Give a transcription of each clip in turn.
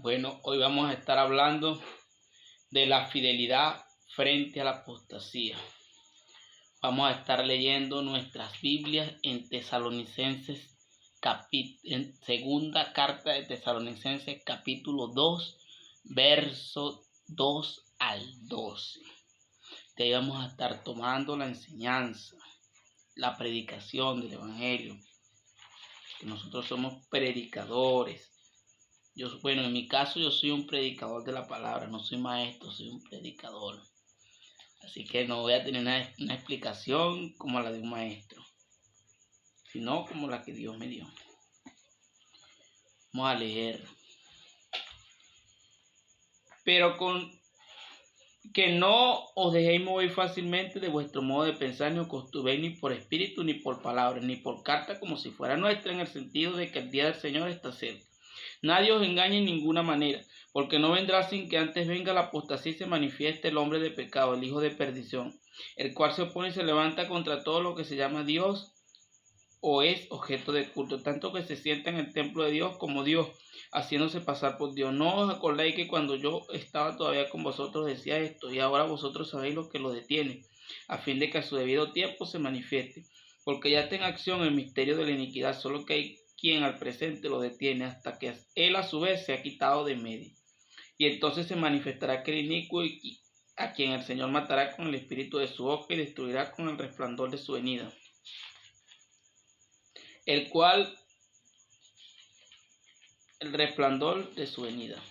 Bueno, hoy vamos a estar hablando de la fidelidad frente a la apostasía. Vamos a estar leyendo nuestras Biblias en Tesalonicenses, en segunda carta de Tesalonicenses, capítulo 2, verso 2 al 12. De ahí vamos a estar tomando la enseñanza, la predicación del Evangelio. Que nosotros somos predicadores. En mi caso yo soy un predicador de la palabra, no soy maestro, soy un predicador. Así que no voy a tener una explicación como la de un maestro, sino como la que Dios me dio. Vamos a leer. Pero que no os dejéis mover fácilmente de vuestro modo de pensar, ni os costumbréis ni por espíritu, ni por palabra, ni por carta, como si fuera nuestra, en el sentido de que el día del Señor está cerca. Nadie os engañe en ninguna manera, porque no vendrá sin que antes venga la apostasía y se manifieste el hombre de pecado, el hijo de perdición, el cual se opone y se levanta contra todo lo que se llama Dios o es objeto de culto, tanto que se sienta en el templo de Dios como Dios, haciéndose pasar por Dios. ¿No os acordáis que cuando yo estaba todavía con vosotros decía esto, y ahora vosotros sabéis lo que lo detiene, a fin de que a su debido tiempo se manifieste? Porque ya está en acción el misterio de la iniquidad, solo que hay quien al presente lo detiene, hasta que él a su vez se ha quitado de medio. Y entonces se manifestará aquel inicuo, a quien el Señor matará con el espíritu de su boca y destruirá con el resplandor de su venida, el resplandor de su venida.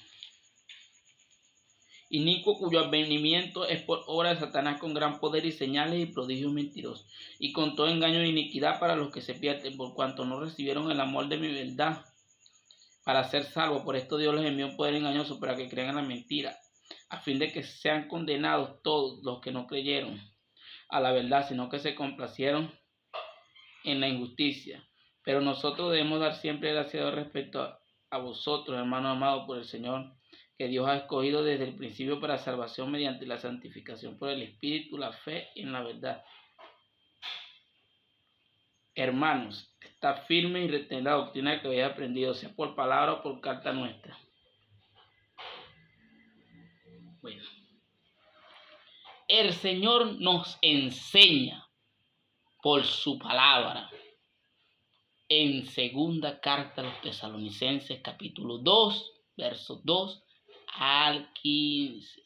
Inicuo, cuyo advenimiento es por obra de Satanás, con gran poder y señales y prodigios mentirosos, y con todo engaño de iniquidad para los que se pierden, por cuanto no recibieron el amor de mi verdad para ser salvos. Por esto Dios les envió un poder engañoso para que crean en la mentira, a fin de que sean condenados todos los que no creyeron a la verdad, sino que se complacieron en la injusticia. Pero nosotros debemos dar siempre gracias a Dios respecto a vosotros, hermanos amados por el Señor, que Dios ha escogido desde el principio para salvación mediante la santificación por el Espíritu, la fe en la verdad. Hermanos, está firme y retén la doctrina que habéis aprendido, sea por palabra o por carta nuestra. Bueno, el Señor nos enseña por su palabra en segunda carta a los Tesalonicenses, capítulo 2, versos 2 al 15.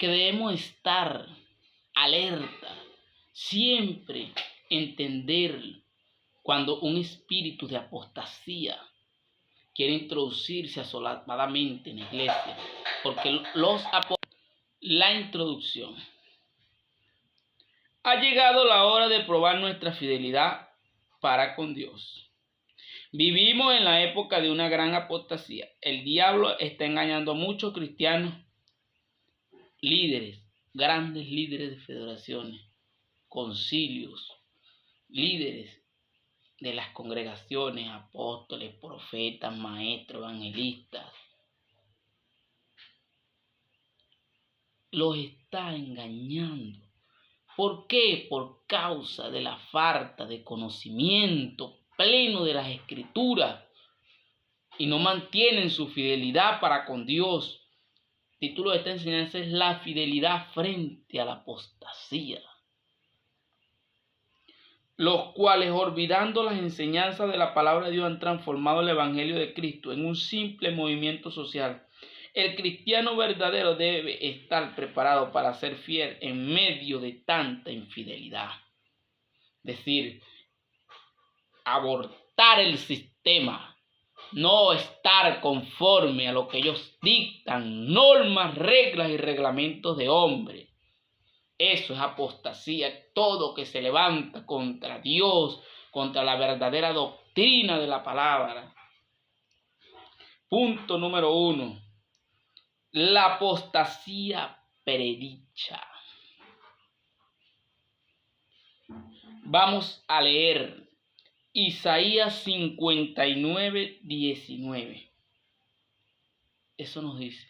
Que debemos estar alerta, siempre entender cuando un espíritu de apostasía quiere introducirse asolapadamente en la iglesia, porque la introducción. Ha llegado la hora de probar nuestra fidelidad para con Dios. Vivimos en la época de una gran apostasía. El diablo está engañando a muchos cristianos, líderes, grandes líderes de federaciones, concilios, líderes de las congregaciones, apóstoles, profetas, maestros, evangelistas. Los está engañando. ¿Por qué? Por causa de la falta de conocimiento pleno de las Escrituras, y no mantienen su fidelidad para con Dios. El título de esta enseñanza es la fidelidad frente a la apostasía. Los cuales, olvidando las enseñanzas de la palabra de Dios, han transformado el Evangelio de Cristo en un simple movimiento social. El cristiano verdadero debe estar preparado para ser fiel en medio de tanta infidelidad. Es decir, abortar el sistema, no estar conforme a lo que ellos dictan, normas, reglas y reglamentos de hombre. Eso es apostasía, todo que se levanta contra Dios, contra la verdadera doctrina de la palabra. Punto número 1. La apostasía predicha. Vamos a leer Isaías 59, 19. Eso nos dice: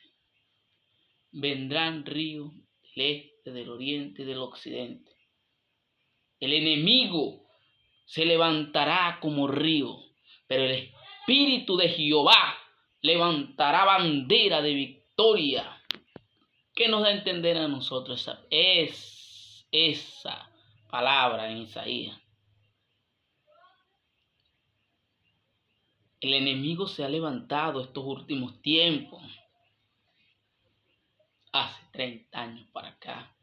vendrán ríos del este, del oriente y del occidente. El enemigo se levantará como río, pero el Espíritu de Jehová levantará bandera de victoria. ¿Qué nos da a entender a nosotros esa palabra en Isaías? El enemigo se ha levantado estos últimos tiempos, hace 30 años para acá,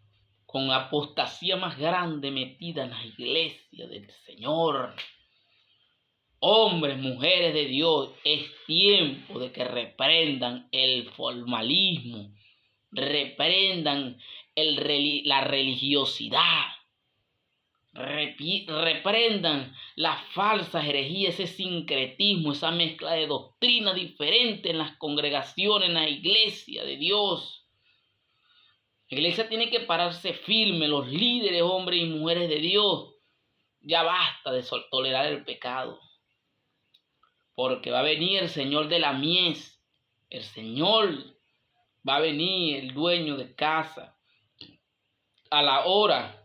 con apostasía más grande metida en la iglesia del Señor. Hombres, mujeres de Dios, es tiempo de que reprendan el formalismo, reprendan la religiosidad, reprendan la falsa herejía, ese sincretismo, esa mezcla de doctrina diferente en las congregaciones, en la iglesia de Dios. La iglesia tiene que pararse firme, los líderes, hombres y mujeres de Dios. Ya basta de tolerar el pecado, porque va a venir el Señor de la mies, el Señor va a venir, el dueño de casa, a la hora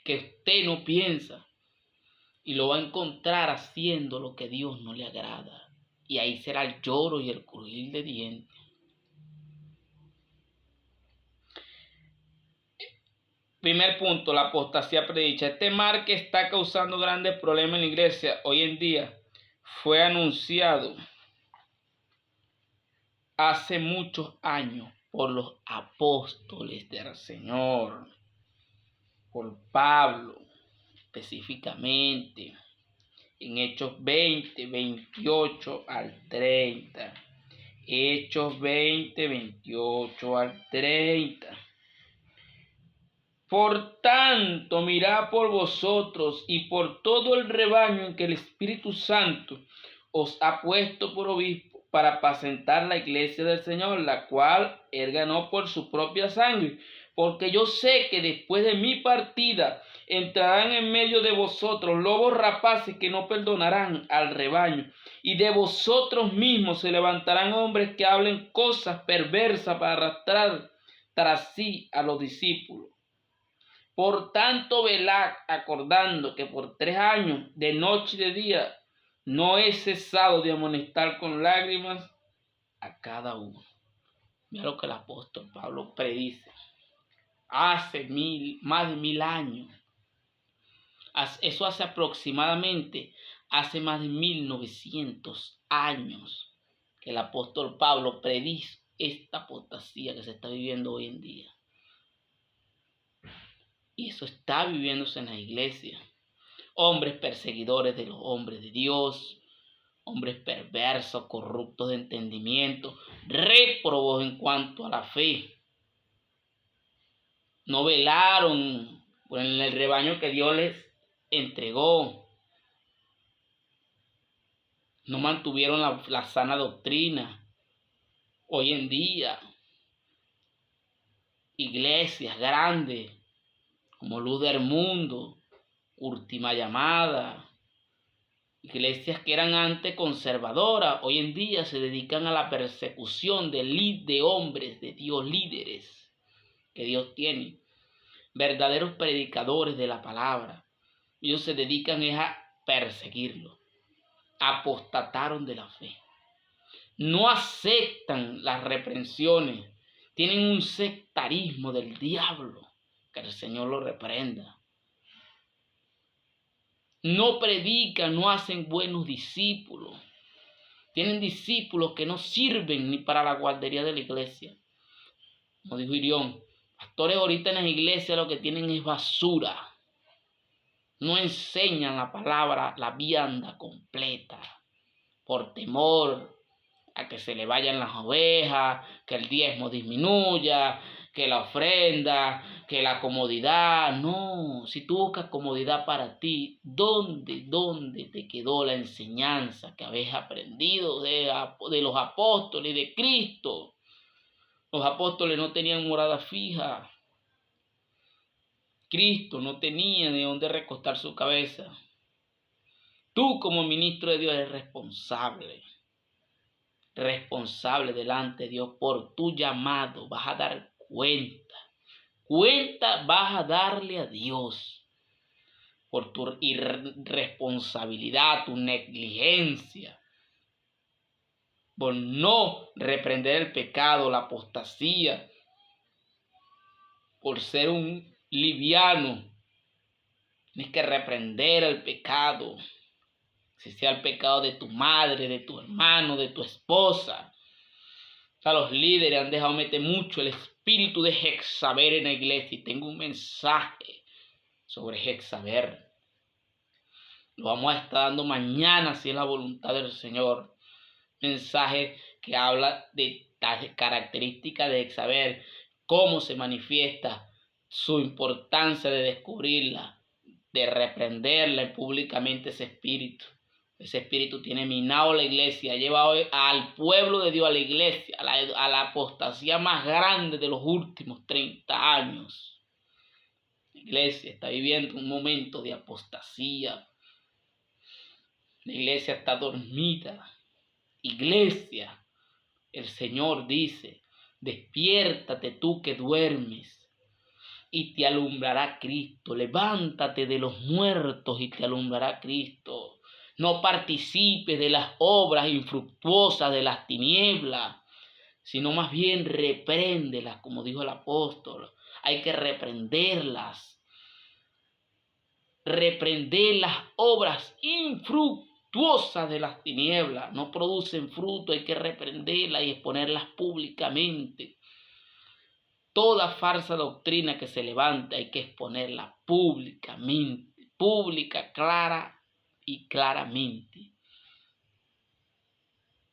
que usted no piensa, y lo va a encontrar haciendo lo que a Dios no le agrada, y ahí será el lloro y el crujir de dientes. Primer punto, la apostasía predicha. Este mal que está causando grandes problemas en la iglesia hoy en día fue anunciado hace muchos años por los apóstoles del Señor, por Pablo específicamente, en Hechos 20, 28 al 30. Hechos 20, 28 al 30. Por tanto, mirad por vosotros y por todo el rebaño en que el Espíritu Santo os ha puesto por obispo para apacentar la iglesia del Señor, la cual él ganó por su propia sangre. Porque yo sé que después de mi partida entrarán en medio de vosotros lobos rapaces que no perdonarán al rebaño, y de vosotros mismos se levantarán hombres que hablen cosas perversas para arrastrar tras sí a los discípulos. Por tanto, velad, acordando que por 3 años, de noche y de día, no he cesado de amonestar con lágrimas a cada uno. Mira lo que el apóstol Pablo predice hace más de 1000 años. Eso hace aproximadamente, hace más de 1900 años que el apóstol Pablo predice esta apostasía que se está viviendo hoy en día. Y eso está viviéndose en la iglesia. Hombres perseguidores de los hombres de Dios, hombres perversos, corruptos de entendimiento, réprobos en cuanto a la fe. No velaron en el rebaño que Dios les entregó. No mantuvieron la sana doctrina. Hoy en día, iglesias grandes como Luz del Mundo, Última Llamada, iglesias que eran antes conservadoras, hoy en día se dedican a la persecución de hombres de Dios, líderes que Dios tiene, verdaderos predicadores de la palabra. Ellos se dedican a perseguirlo. Apostataron de la fe. No aceptan las reprensiones. Tienen un sectarismo del diablo. Que el Señor lo reprenda. No predican, no hacen buenos discípulos. Tienen discípulos que no sirven ni para la guardería de la iglesia. Como dijo Irión, pastores ahorita en las iglesias lo que tienen es basura. No enseñan la palabra, la vianda completa, por temor a que se le vayan las ovejas, que el diezmo disminuya, que la ofrenda, que la comodidad. No, si tú buscas comodidad para ti, ¿dónde te quedó la enseñanza que habéis aprendido de los apóstoles, de Cristo? Los apóstoles no tenían morada fija. Cristo no tenía de dónde recostar su cabeza. Tú como ministro de Dios eres responsable delante de Dios por tu llamado. Vas a dar cuenta vas a darle a Dios. por tu irresponsabilidad, tu negligencia, por no reprender el pecado, la apostasía, por ser un liviano. Tienes que reprender el pecado, si sea el pecado de tu madre, de tu hermano, de tu esposa. O sea, los líderes han dejado meter mucho el espíritu de Jezabel en la iglesia, y tengo un mensaje sobre Jezabel. Lo vamos a estar dando mañana, si es la voluntad del Señor. Mensaje que habla de las características de Jezabel, cómo se manifiesta, su importancia de descubrirla, de reprenderla públicamente ese espíritu. Ese espíritu tiene minado la iglesia, ha llevado al pueblo de Dios, a la iglesia, a la apostasía más grande de los últimos 30 años. La iglesia está viviendo un momento de apostasía. La iglesia está dormida. Iglesia, el Señor dice, despiértate tú que duermes y te alumbrará Cristo. Levántate de los muertos y te alumbrará Cristo. No participes de las obras infructuosas de las tinieblas, sino más bien repréndelas, como dijo el apóstol. Hay que reprenderlas. Reprender las obras infructuosas de las tinieblas. No producen fruto, hay que reprenderlas y exponerlas públicamente. Toda falsa doctrina que se levante hay que exponerla públicamente, clara y claramente,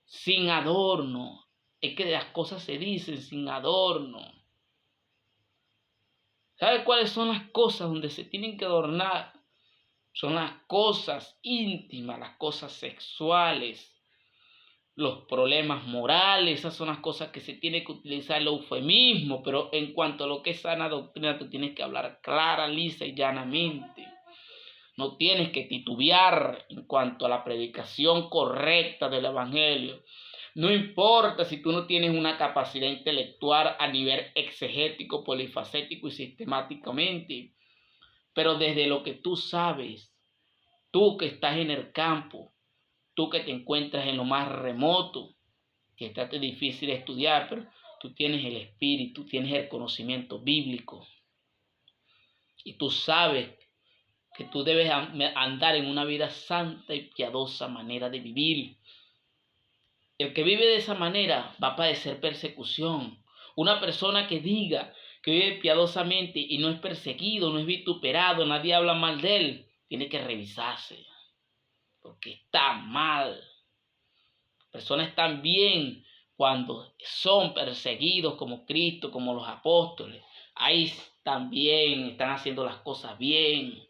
sin adorno. Es que las cosas se dicen sin adorno. ¿Sabe cuáles son las cosas donde se tienen que adornar? Son las cosas íntimas, las cosas sexuales, los problemas morales. Esas son las cosas que se tiene que utilizar el eufemismo, pero en cuanto a lo que es sana doctrina, tú tienes que hablar clara, lisa y llanamente. No tienes que titubear en cuanto a la predicación correcta del evangelio. No importa si tú no tienes una capacidad intelectual a nivel exegético, polifacético y sistemáticamente, pero desde lo que tú sabes, tú que estás en el campo, tú que te encuentras en lo más remoto, que está difícil de estudiar, pero tú tienes el espíritu, tienes el conocimiento bíblico y tú sabes que tú debes andar en una vida santa y piadosa manera de vivir. El que vive de esa manera va a padecer persecución. Una persona que diga que vive piadosamente y no es perseguido, no es vituperado, nadie habla mal de él, tiene que revisarse, porque está mal. Personas están bien cuando son perseguidos como Cristo, como los apóstoles. Ahí están bien, están haciendo las cosas bien.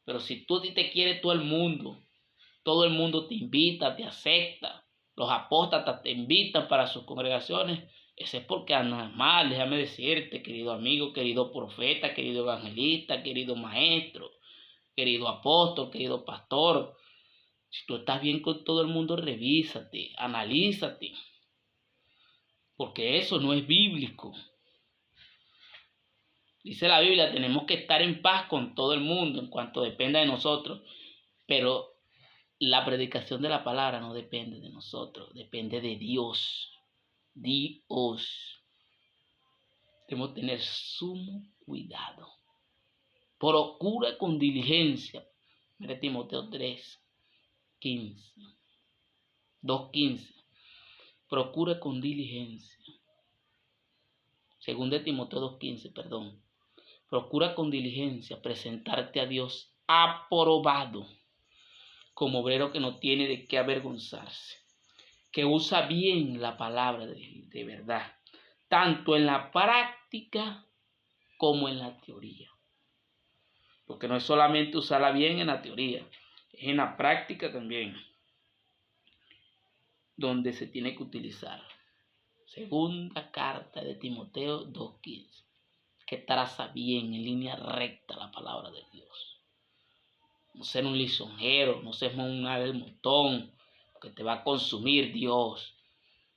Pero si tú te quiere todo el mundo te invita, te acepta, los apóstatas te invitan para sus congregaciones, ese es porque andas mal. Déjame decirte, querido amigo, querido profeta, querido evangelista, querido maestro, querido apóstol, querido pastor. Si tú estás bien con todo el mundo, revísate, analízate, porque eso no es bíblico. Dice la Biblia, tenemos que estar en paz con todo el mundo en cuanto dependa de nosotros, pero la predicación de la palabra no depende de nosotros, depende de Dios. Dios. Debemos tener sumo cuidado. Procura con diligencia. Mira Timoteo 3:15. 2:15. Procura con diligencia. Según de Timoteo 2:15, perdón. Procura con diligencia presentarte a Dios aprobado, como obrero que no tiene de qué avergonzarse, que usa bien la palabra de verdad, tanto en la práctica como en la teoría. Porque no es solamente usarla bien en la teoría, es en la práctica también donde se tiene que utilizar. Segunda carta de Timoteo 2:15, que traza bien en línea recta la palabra de Dios. No ser un lisonjero, no ser una del montón, que te va a consumir Dios.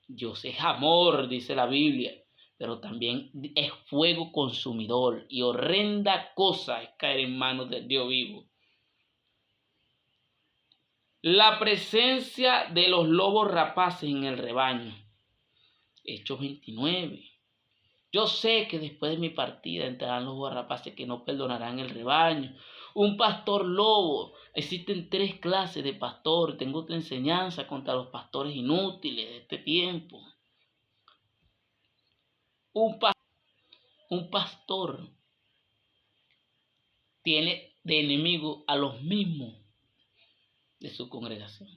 Dios es amor, dice la Biblia, pero también es fuego consumidor, y horrenda cosa es caer en manos del Dios vivo. La presencia de los lobos rapaces en el rebaño. Hechos 29. Yo sé que después de mi partida entrarán los lobos rapaces que no perdonarán el rebaño. Un pastor lobo. Existen 3 clases de pastor. Tengo otra enseñanza contra los pastores inútiles de este tiempo. Un pastor tiene de enemigo a los mismos de su congregación.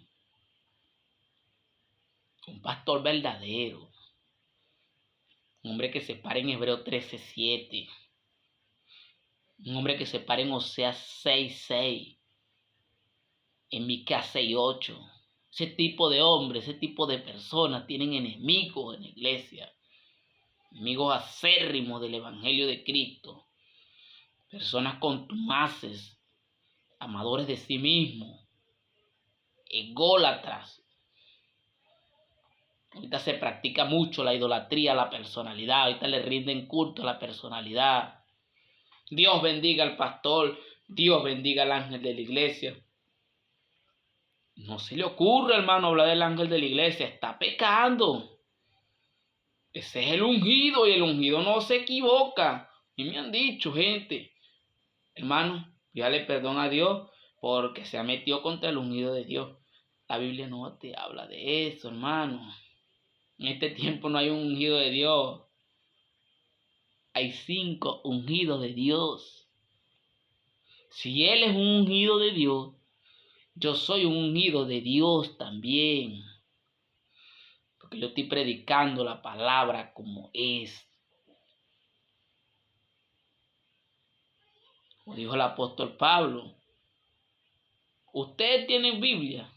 Un pastor verdadero. Un hombre que se para en Hebreo 13:7. Un hombre que se para en Oseas 6:6. En Miqueas 6:8. Ese tipo de hombres, ese tipo de personas tienen enemigos en la iglesia. Enemigos acérrimos del evangelio de Cristo. Personas contumaces, amadores de sí mismos, ególatras. Ahorita se practica mucho la idolatría a la personalidad. Ahorita le rinden culto a la personalidad. Dios bendiga al pastor. Dios bendiga al ángel de la iglesia. No se le ocurre, hermano, hablar del ángel de la iglesia. Está pecando. Ese es el ungido y el ungido no se equivoca. Y me han dicho, gente, hermano, pídale perdón a Dios porque se ha metido contra el ungido de Dios. La Biblia no te habla de eso, hermano. En este tiempo no hay un ungido de Dios. Hay 5 ungidos de Dios. Si Él es un ungido de Dios, yo soy un ungido de Dios también. Porque yo estoy predicando la palabra como es. Como dijo el apóstol Pablo. ¿Ustedes tienen Biblia?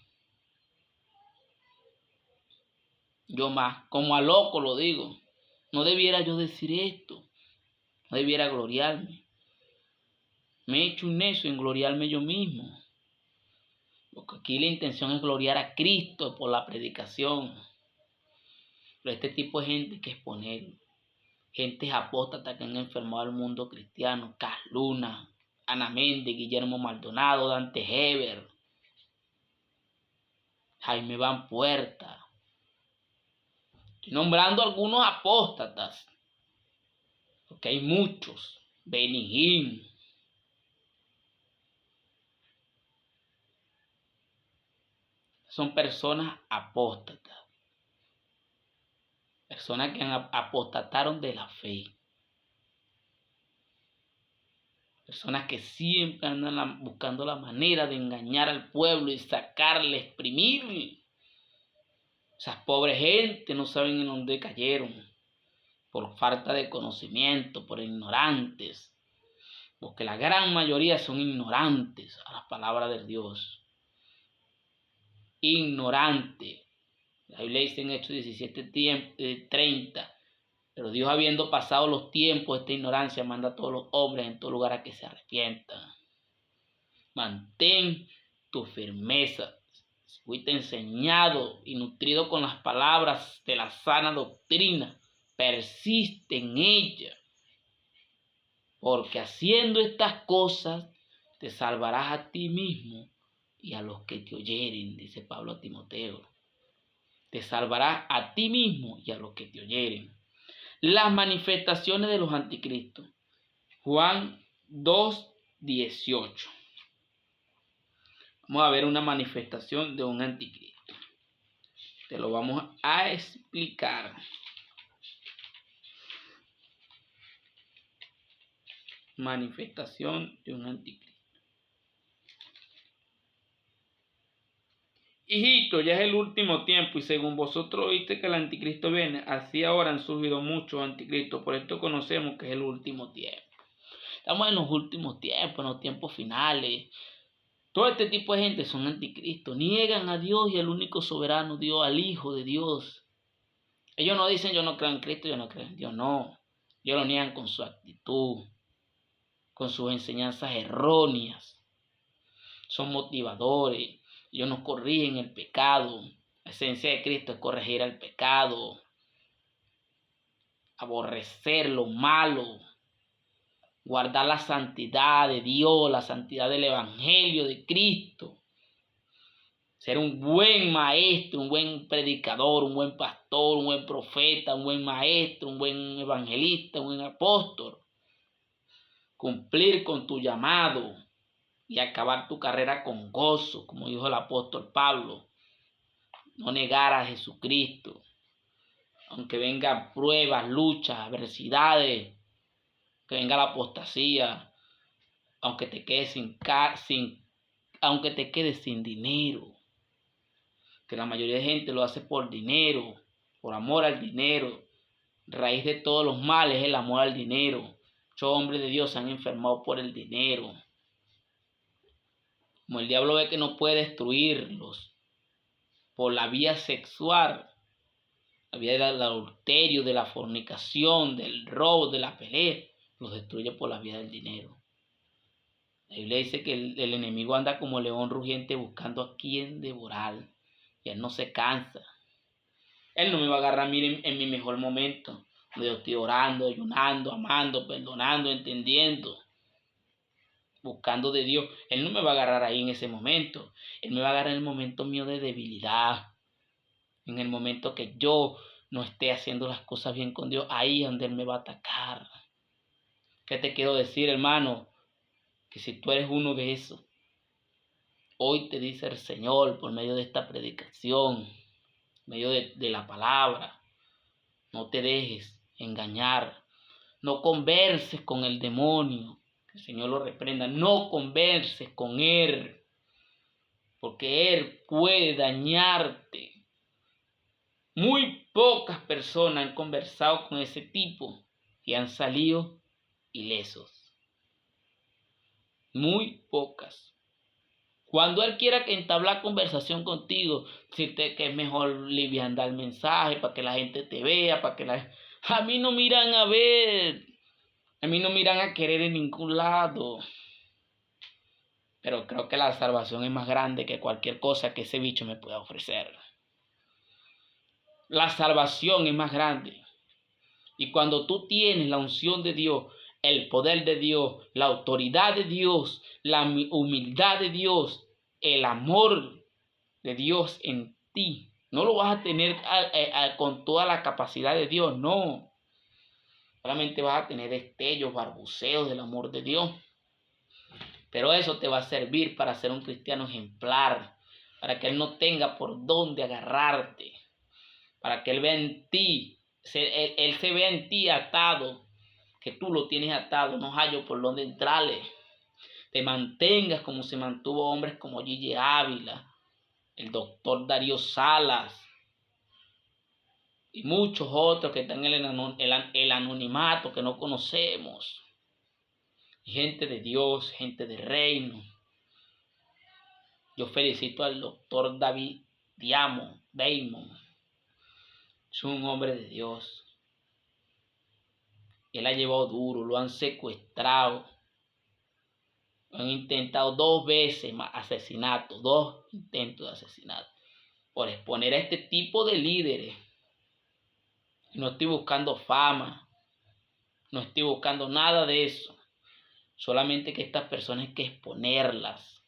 Yo más, como a loco lo digo. No debiera yo decir esto. No debiera gloriarme. Me he hecho un necio en gloriarme yo mismo. Porque aquí la intención es gloriar a Cristo por la predicación. Pero este tipo de gente hay que exponerlo. Gentes apóstatas que han enfermado al mundo cristiano. Cas Luna, Ana Méndez, Guillermo Maldonado, Dante Heber, Jaime Van Puerta. Estoy nombrando algunos apóstatas. Porque hay muchos. Benny Hinn. Son personas apóstatas. Personas que apostataron de la fe. Personas que siempre andan buscando la manera de engañar al pueblo y sacarle, exprimirle. Esas pobres gente no saben en dónde cayeron. Por falta de conocimiento, por ignorantes. Porque la gran mayoría son ignorantes a las palabras de Dios. Ignorantes. La Biblia dice en Hechos 17:30. Pero Dios, habiendo pasado los tiempos de esta ignorancia, manda a todos los hombres en todo lugar a que se arrepientan. Mantén tu firmeza. Si fuiste enseñado y nutrido con las palabras de la sana doctrina, persiste en ella. Porque haciendo estas cosas te salvarás a ti mismo y a los que te oyeren, dice Pablo a Timoteo. Te salvarás a ti mismo y a los que te oyeren. Las manifestaciones de los anticristos. Juan 2:18. Vamos a ver una manifestación de un anticristo. Te lo vamos a explicar. Manifestación de un anticristo. Hijito, ya es el último tiempo y según vosotros oíste que el anticristo viene, así ahora han surgido muchos anticristos. Por esto conocemos que es el último tiempo. Estamos en los últimos tiempos, en los tiempos finales. Todo este tipo de gente son anticristos. Niegan a Dios y al único soberano Dios, al Hijo de Dios. Ellos no dicen yo no creo en Cristo, yo no creo en Dios. No. Ellos lo niegan con su actitud, con sus enseñanzas erróneas. Son motivadores. Ellos nos corrigen el pecado. La esencia de Cristo es corregir el pecado, aborrecer lo malo, guardar la santidad de Dios, la santidad del Evangelio de Cristo. ser un buen maestro, un buen predicador, un buen pastor, un buen profeta, un buen maestro, un buen evangelista, un buen apóstol. Cumplir con tu llamado y acabar tu carrera con gozo, como dijo el apóstol Pablo. No negar a Jesucristo, aunque vengan pruebas, luchas, adversidades, que venga la apostasía, aunque te quedes aunque te quedes sin dinero, que la mayoría de gente lo hace por dinero, por amor al dinero. Raíz de todos los males es el amor al dinero. Muchos hombres de Dios se han enfermado por el dinero. Como el diablo ve que no puede destruirlos por la vía sexual, la vía del adulterio, de la fornicación, del robo, de la pelea, los destruye por la vía del dinero. La Biblia dice que el enemigo anda como león rugiente buscando a quien devorar, y él no se cansa. Él no me va a agarrar a mí en mi mejor momento, donde yo estoy orando, ayunando, amando, perdonando, entendiendo, buscando de Dios. Él no me va a agarrar ahí en ese momento. Él me va a agarrar en el momento mío de debilidad, en el momento que yo no esté haciendo las cosas bien con Dios. Ahí es donde Él me va a atacar. ¿Qué te quiero decir, hermano? Que si tú eres uno de esos, hoy te dice el Señor por medio de esta predicación, por medio de la palabra, no te dejes engañar, no converses con el demonio, que el Señor lo reprenda, no converses con él, porque él puede dañarte. Muy pocas personas han conversado con ese tipo y han salido ilesos. Muy pocas. Cuando él quiera que entablar conversación contigo, decirte que es mejor liviandar el mensaje para que la gente te vea, a mí no miran a ver, a mí no miran a querer en ningún lado. Pero creo que la salvación es más grande que cualquier cosa que ese bicho me pueda ofrecer. La salvación es más grande. Y cuando tú tienes la unción de Dios, el poder de Dios, la autoridad de Dios, la humildad de Dios, el amor de Dios en ti, no lo vas a tener con toda la capacidad de Dios, no. Solamente vas a tener destellos, barbuceos del amor de Dios. Pero eso te va a servir para ser un cristiano ejemplar, para que Él no tenga por dónde agarrarte, para que Él vea en ti, Él se vea en ti atado, que tú lo tienes atado, no hallo por dónde entrarle. Te mantengas como se mantuvo hombres como Gigi Ávila, el doctor Darío Salas y muchos otros que están en el anonimato que no conocemos. Gente de Dios, gente de reino. Yo felicito al doctor David Damon. Es un hombre de Dios. Él ha llevado duro, lo han secuestrado. Lo han intentado 2 veces asesinato, 2 intentos de asesinato. Por exponer a este tipo de líderes. No estoy buscando fama. No estoy buscando nada de eso. Solamente que estas personas hay que exponerlas.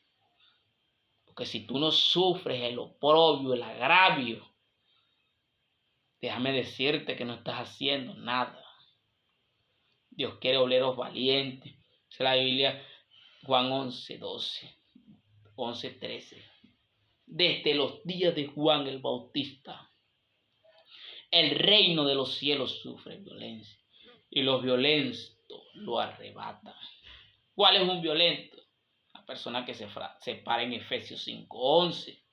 Porque si tú no sufres el oprobio, el agravio, déjame decirte que no estás haciendo nada. Dios quiere obreros valientes. Dice la Biblia, Juan 11:12, 11:13. Desde los días de Juan el Bautista, el reino de los cielos sufre violencia y los violentos lo arrebatan. ¿Cuál es un violento? Una persona que se para en Efesios 5:11.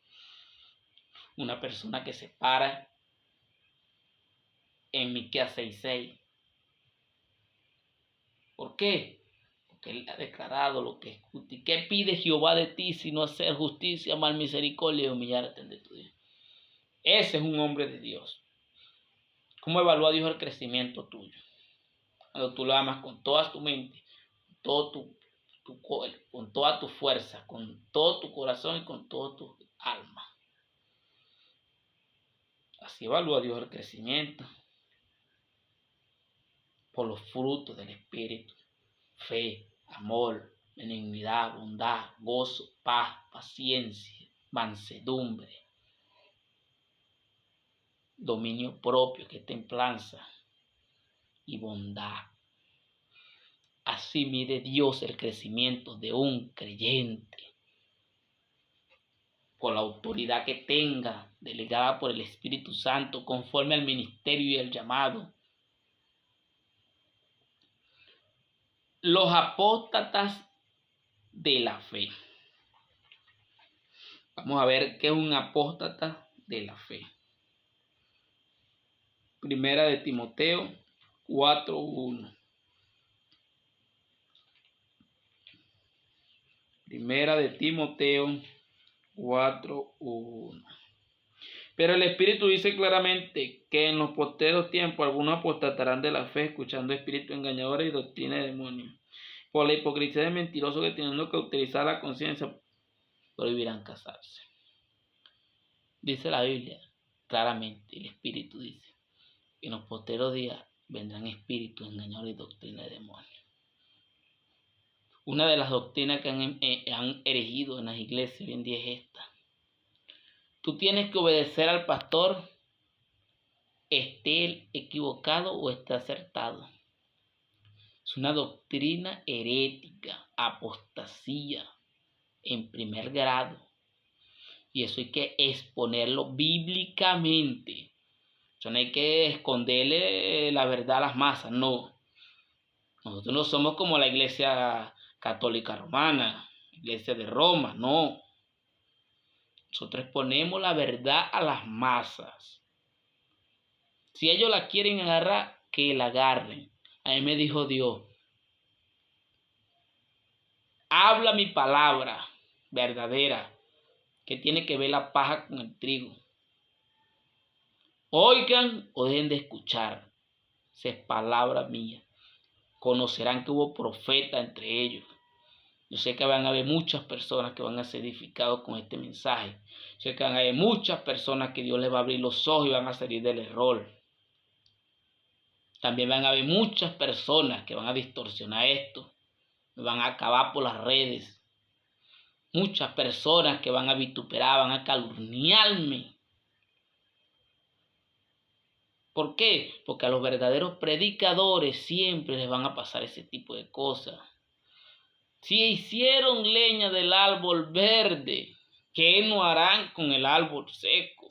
Una persona que se para en Miqueas 6:6. ¿Por qué? Porque Él ha declarado lo que es justo. ¿Y qué pide Jehová de ti sino hacer justicia, amar misericordia y humillarte ante tu Dios? Ese es un hombre de Dios. ¿Cómo evalúa Dios el crecimiento tuyo? Cuando tú lo amas con toda tu mente, con toda tu fuerza, con todo tu corazón y con todo tu alma. Así evalúa Dios el crecimiento. Por los frutos del Espíritu: fe, amor, benignidad, bondad, gozo, paz, paciencia, mansedumbre, dominio propio, que es templanza y bondad. Así mide Dios el crecimiento de un creyente, por la autoridad que tenga, delegada por el Espíritu Santo, conforme al ministerio y el llamado. Los apóstatas de la fe. Vamos a ver qué es un apóstata de la fe. Primera de Timoteo 4:1. Primera de Timoteo 4:1. Pero el Espíritu dice claramente que en los postreros tiempos algunos apostatarán de la fe, escuchando espíritus engañadores y doctrina de demonios. Por la hipocresía de mentirosos que, teniendo que utilizar la conciencia, prohibirán casarse. Dice la Biblia claramente, el Espíritu dice que en los postreros días vendrán espíritus engañadores y doctrina de demonios. Una de las doctrinas que han erigido en las iglesias hoy en día es esta: tú tienes que obedecer al pastor, esté él equivocado o esté acertado. Es una doctrina herética, apostasía en primer grado. Y eso hay que exponerlo bíblicamente. Eso no hay que esconderle la verdad a las masas, no. Nosotros no somos como la Iglesia Católica Romana, Iglesia de Roma, no. Nosotros exponemos la verdad a las masas. Si ellos la quieren agarrar, que la agarren. A mí me dijo Dios: habla mi palabra verdadera, que tiene que ver la paja con el trigo. Oigan o dejen de escuchar. Esa es palabra mía. Conocerán que hubo profeta entre ellos. Yo sé que van a haber muchas personas que van a ser edificados con este mensaje. Yo sé que van a haber muchas personas que Dios les va a abrir los ojos y van a salir del error. También van a haber muchas personas que van a distorsionar esto. Me van a acabar por las redes. Muchas personas que van a vituperar, van a calumniarme. ¿Por qué? Porque a los verdaderos predicadores siempre les van a pasar ese tipo de cosas. Si hicieron leña del árbol verde, ¿qué no harán con el árbol seco?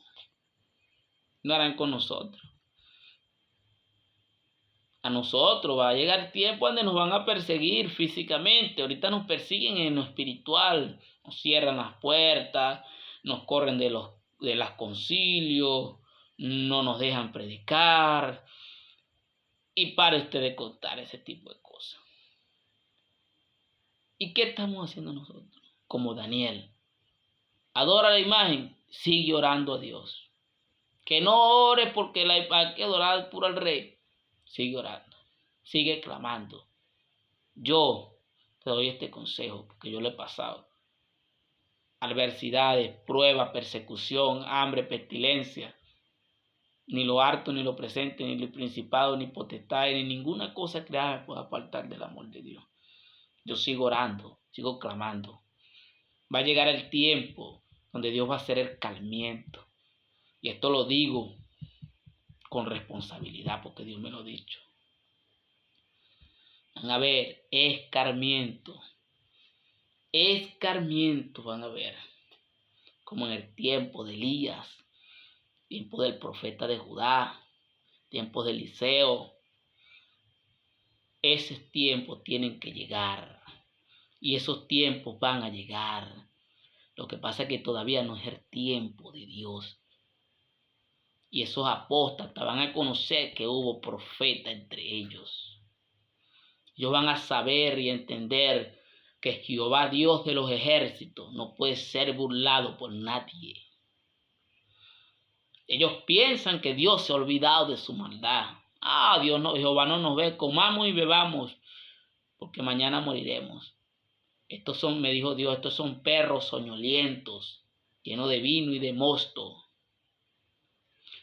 No harán con nosotros. A nosotros va a llegar tiempo donde nos van a perseguir físicamente. Ahorita nos persiguen en lo espiritual. Nos cierran las puertas, nos corren de los concilios, no nos dejan predicar. Y pare usted de contar ese tipo de cosas. ¿Y qué estamos haciendo nosotros? Como Daniel. Adora la imagen, sigue orando a Dios. Que no ore porque hay que adorar puro al rey. Sigue orando, sigue clamando. Yo te doy este consejo porque yo lo he pasado. Adversidades, pruebas, persecución, hambre, pestilencia. Ni lo harto, ni lo presente, ni lo principado, ni potestad, ni ninguna cosa creada me puede apartar del amor de Dios. Yo sigo orando, sigo clamando. Va a llegar el tiempo donde Dios va a hacer el calmiento. Y esto lo digo con responsabilidad porque Dios me lo ha dicho. Van a ver escarmiento. Escarmiento van a ver. Como en el tiempo de Elías, tiempo del profeta de Judá, tiempo de Eliseo. Esos tiempos tienen que llegar. Y esos tiempos van a llegar. Lo que pasa es que todavía no es el tiempo de Dios. Y esos apóstatas van a conocer que hubo profeta entre ellos. Ellos van a saber y entender que Jehová, Dios de los ejércitos, no puede ser burlado por nadie. Ellos piensan que Dios se ha olvidado de su maldad. Dios no, Jehová no nos ve, comamos y bebamos, porque mañana moriremos. Estos son, me dijo Dios, estos son perros soñolientos, llenos de vino y de mosto.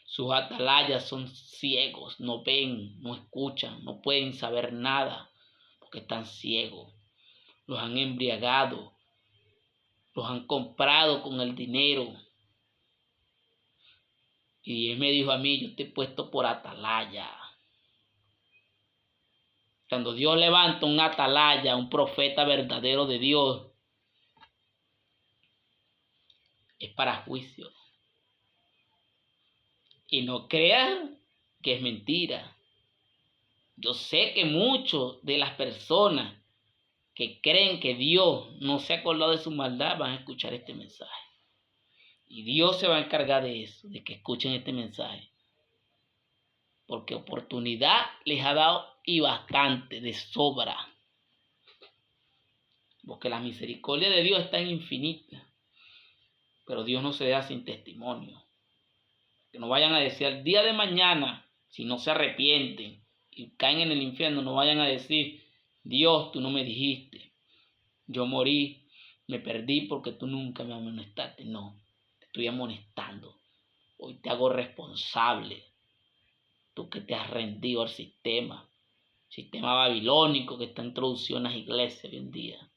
Sus atalayas son ciegos, no ven, no escuchan, no pueden saber nada, porque están ciegos. Los han embriagado Los han comprado con el dinero. Y él me dijo a mí, yo te he puesto por atalaya. Cuando Dios levanta un atalaya, un profeta verdadero de Dios, es para juicio. Y no crean que es mentira. Yo sé que muchos de las personas que creen que Dios no se ha acordado de su maldad van a escuchar este mensaje. Y Dios se va a encargar de eso, de que escuchen este mensaje. Porque oportunidad les ha dado y bastante, de sobra. Porque la misericordia de Dios está en infinita. Pero Dios no se deja sin testimonio. Que no vayan a decir el día de mañana, si no se arrepienten y caen en el infierno, no vayan a decir, Dios, tú no me dijiste. Yo morí, me perdí porque tú nunca me amonestaste. No, te estoy amonestando. Hoy te hago responsable. Tú que te has rendido al sistema babilónico que está introducido en las iglesias hoy en día.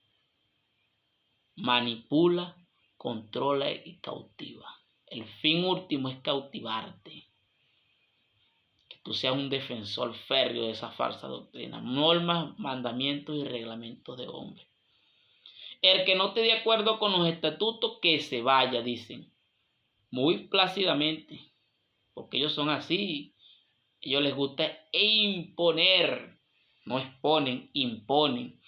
Manipula, controla y cautiva. El fin último es cautivarte. Que tú seas un defensor férreo de esa falsa doctrina. Normas, mandamientos y reglamentos de hombres. El que no esté de acuerdo con los estatutos, que se vaya, dicen. Muy plácidamente. Porque ellos son así. Ellos les gusta imponer. No exponen, imponen.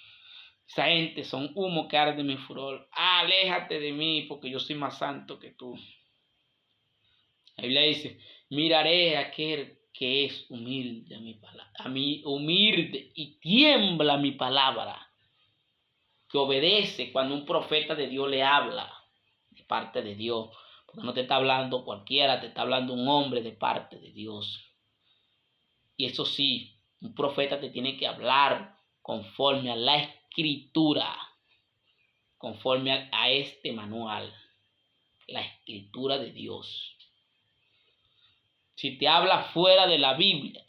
Esa gente son humo que arde mi furor. Aléjate de mí porque yo soy más santo que tú. La Biblia dice, miraré a aquel que es humilde a mi palabra, a mí humilde y tiembla a mi palabra, que obedece cuando un profeta de Dios le habla de parte de Dios, porque no te está hablando cualquiera, te está hablando un hombre de parte de Dios. Y eso sí, un profeta te tiene que hablar conforme a la escritura, conforme a este manual, la escritura de Dios. Si te habla fuera de la Biblia,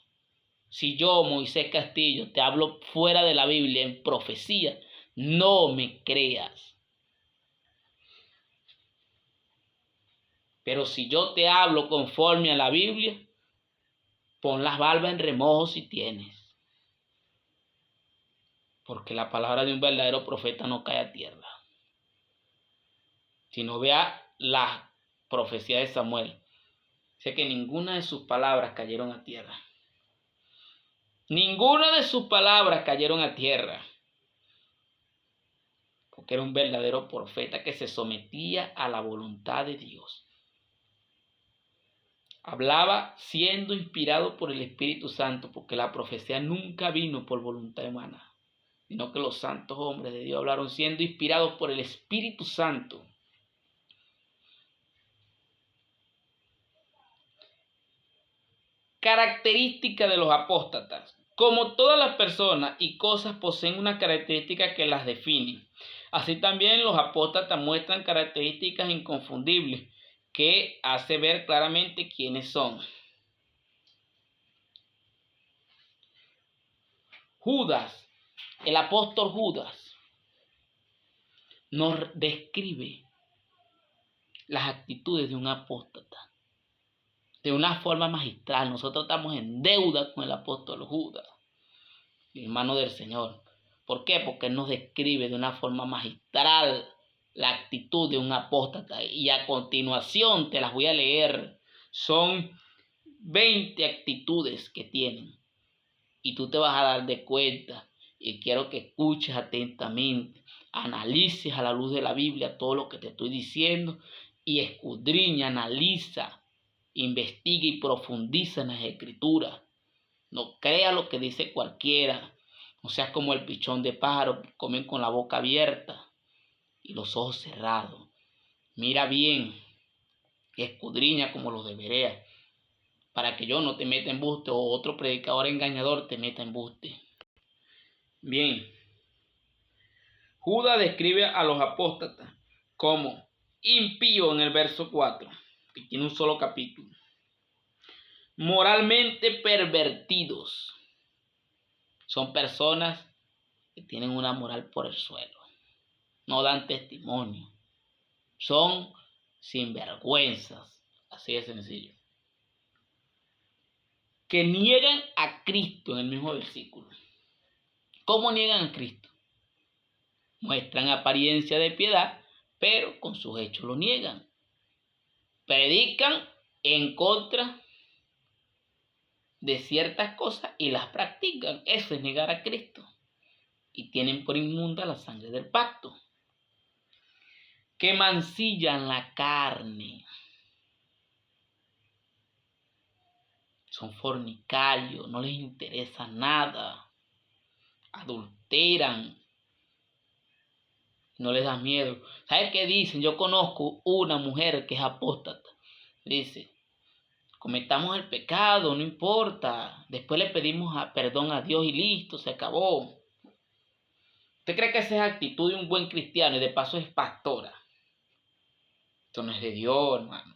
si yo, Moisés Castillo, te hablo fuera de la Biblia en profecía, no me creas. Pero si yo te hablo conforme a la Biblia, pon las barbas en remojo si tienes. Porque la palabra de un verdadero profeta no cae a tierra. Si no vea la profecía de Samuel, sé que ninguna de sus palabras cayeron a tierra. Ninguna de sus palabras cayeron a tierra. Porque era un verdadero profeta que se sometía a la voluntad de Dios. Hablaba siendo inspirado por el Espíritu Santo, porque la profecía nunca vino por voluntad humana, sino que los santos hombres de Dios hablaron siendo inspirados por el Espíritu Santo. Característica de los apóstatas. Como todas las personas y cosas poseen una característica que las define. Así también los apóstatas muestran características inconfundibles que hace ver claramente quiénes son. Judas, el apóstol Judas, nos describe las actitudes de un apóstata de una forma magistral. Nosotros estamos en deuda con el apóstol Judas, hermano del Señor. ¿Por qué? Porque él nos describe de una forma magistral la actitud de un apóstata. Y a continuación te las voy a leer. Son 20 actitudes que tienen. Y tú te vas a dar de cuenta. Y quiero que escuches atentamente, analices a la luz de la Biblia todo lo que te estoy diciendo y escudriña, analiza, investiga y profundiza en las escrituras. No crea lo que dice cualquiera. No seas como el pichón de pájaro que comen con la boca abierta y los ojos cerrados. Mira bien y escudriña como los debería, para que yo no te meta embuste o otro predicador engañador te meta embuste. Bien, Judas describe a los apóstatas como impío en el verso 4, que tiene un solo capítulo. Moralmente pervertidos. Son personas que tienen una moral por el suelo. No dan testimonio. Son sinvergüenzas. Así de sencillo. Que niegan a Cristo en el mismo versículo. ¿Cómo niegan a Cristo? Muestran apariencia de piedad, pero con sus hechos lo niegan. Predican en contra de ciertas cosas y las practican. Eso es negar a Cristo. Y tienen por inmunda la sangre del pacto. Que mancillan la carne. Son fornicarios, no les interesa nada. Adulteran. No les da miedo. ¿Sabes qué dicen? Yo conozco una mujer que es apóstata. Dice, cometamos el pecado, no importa. Después le pedimos perdón a Dios y listo, se acabó. ¿Usted cree que esa es actitud de un buen cristiano y de paso es pastora? Esto no es de Dios, hermano.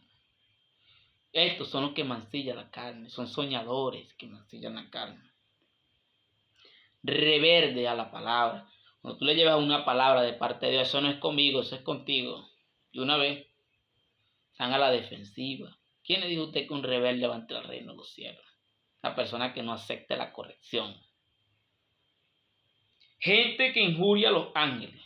Estos son los que mancillan la carne. Son soñadores que mancillan la carne. Reverde a la palabra. Cuando tú le llevas una palabra de parte de Dios, eso no es conmigo, eso es contigo. Y una vez están a la defensiva. ¿Quién le dijo a usted que un rebelde va ante el reino de los cielos? Una persona que no acepta la corrección. Gente que injuria a los ángeles.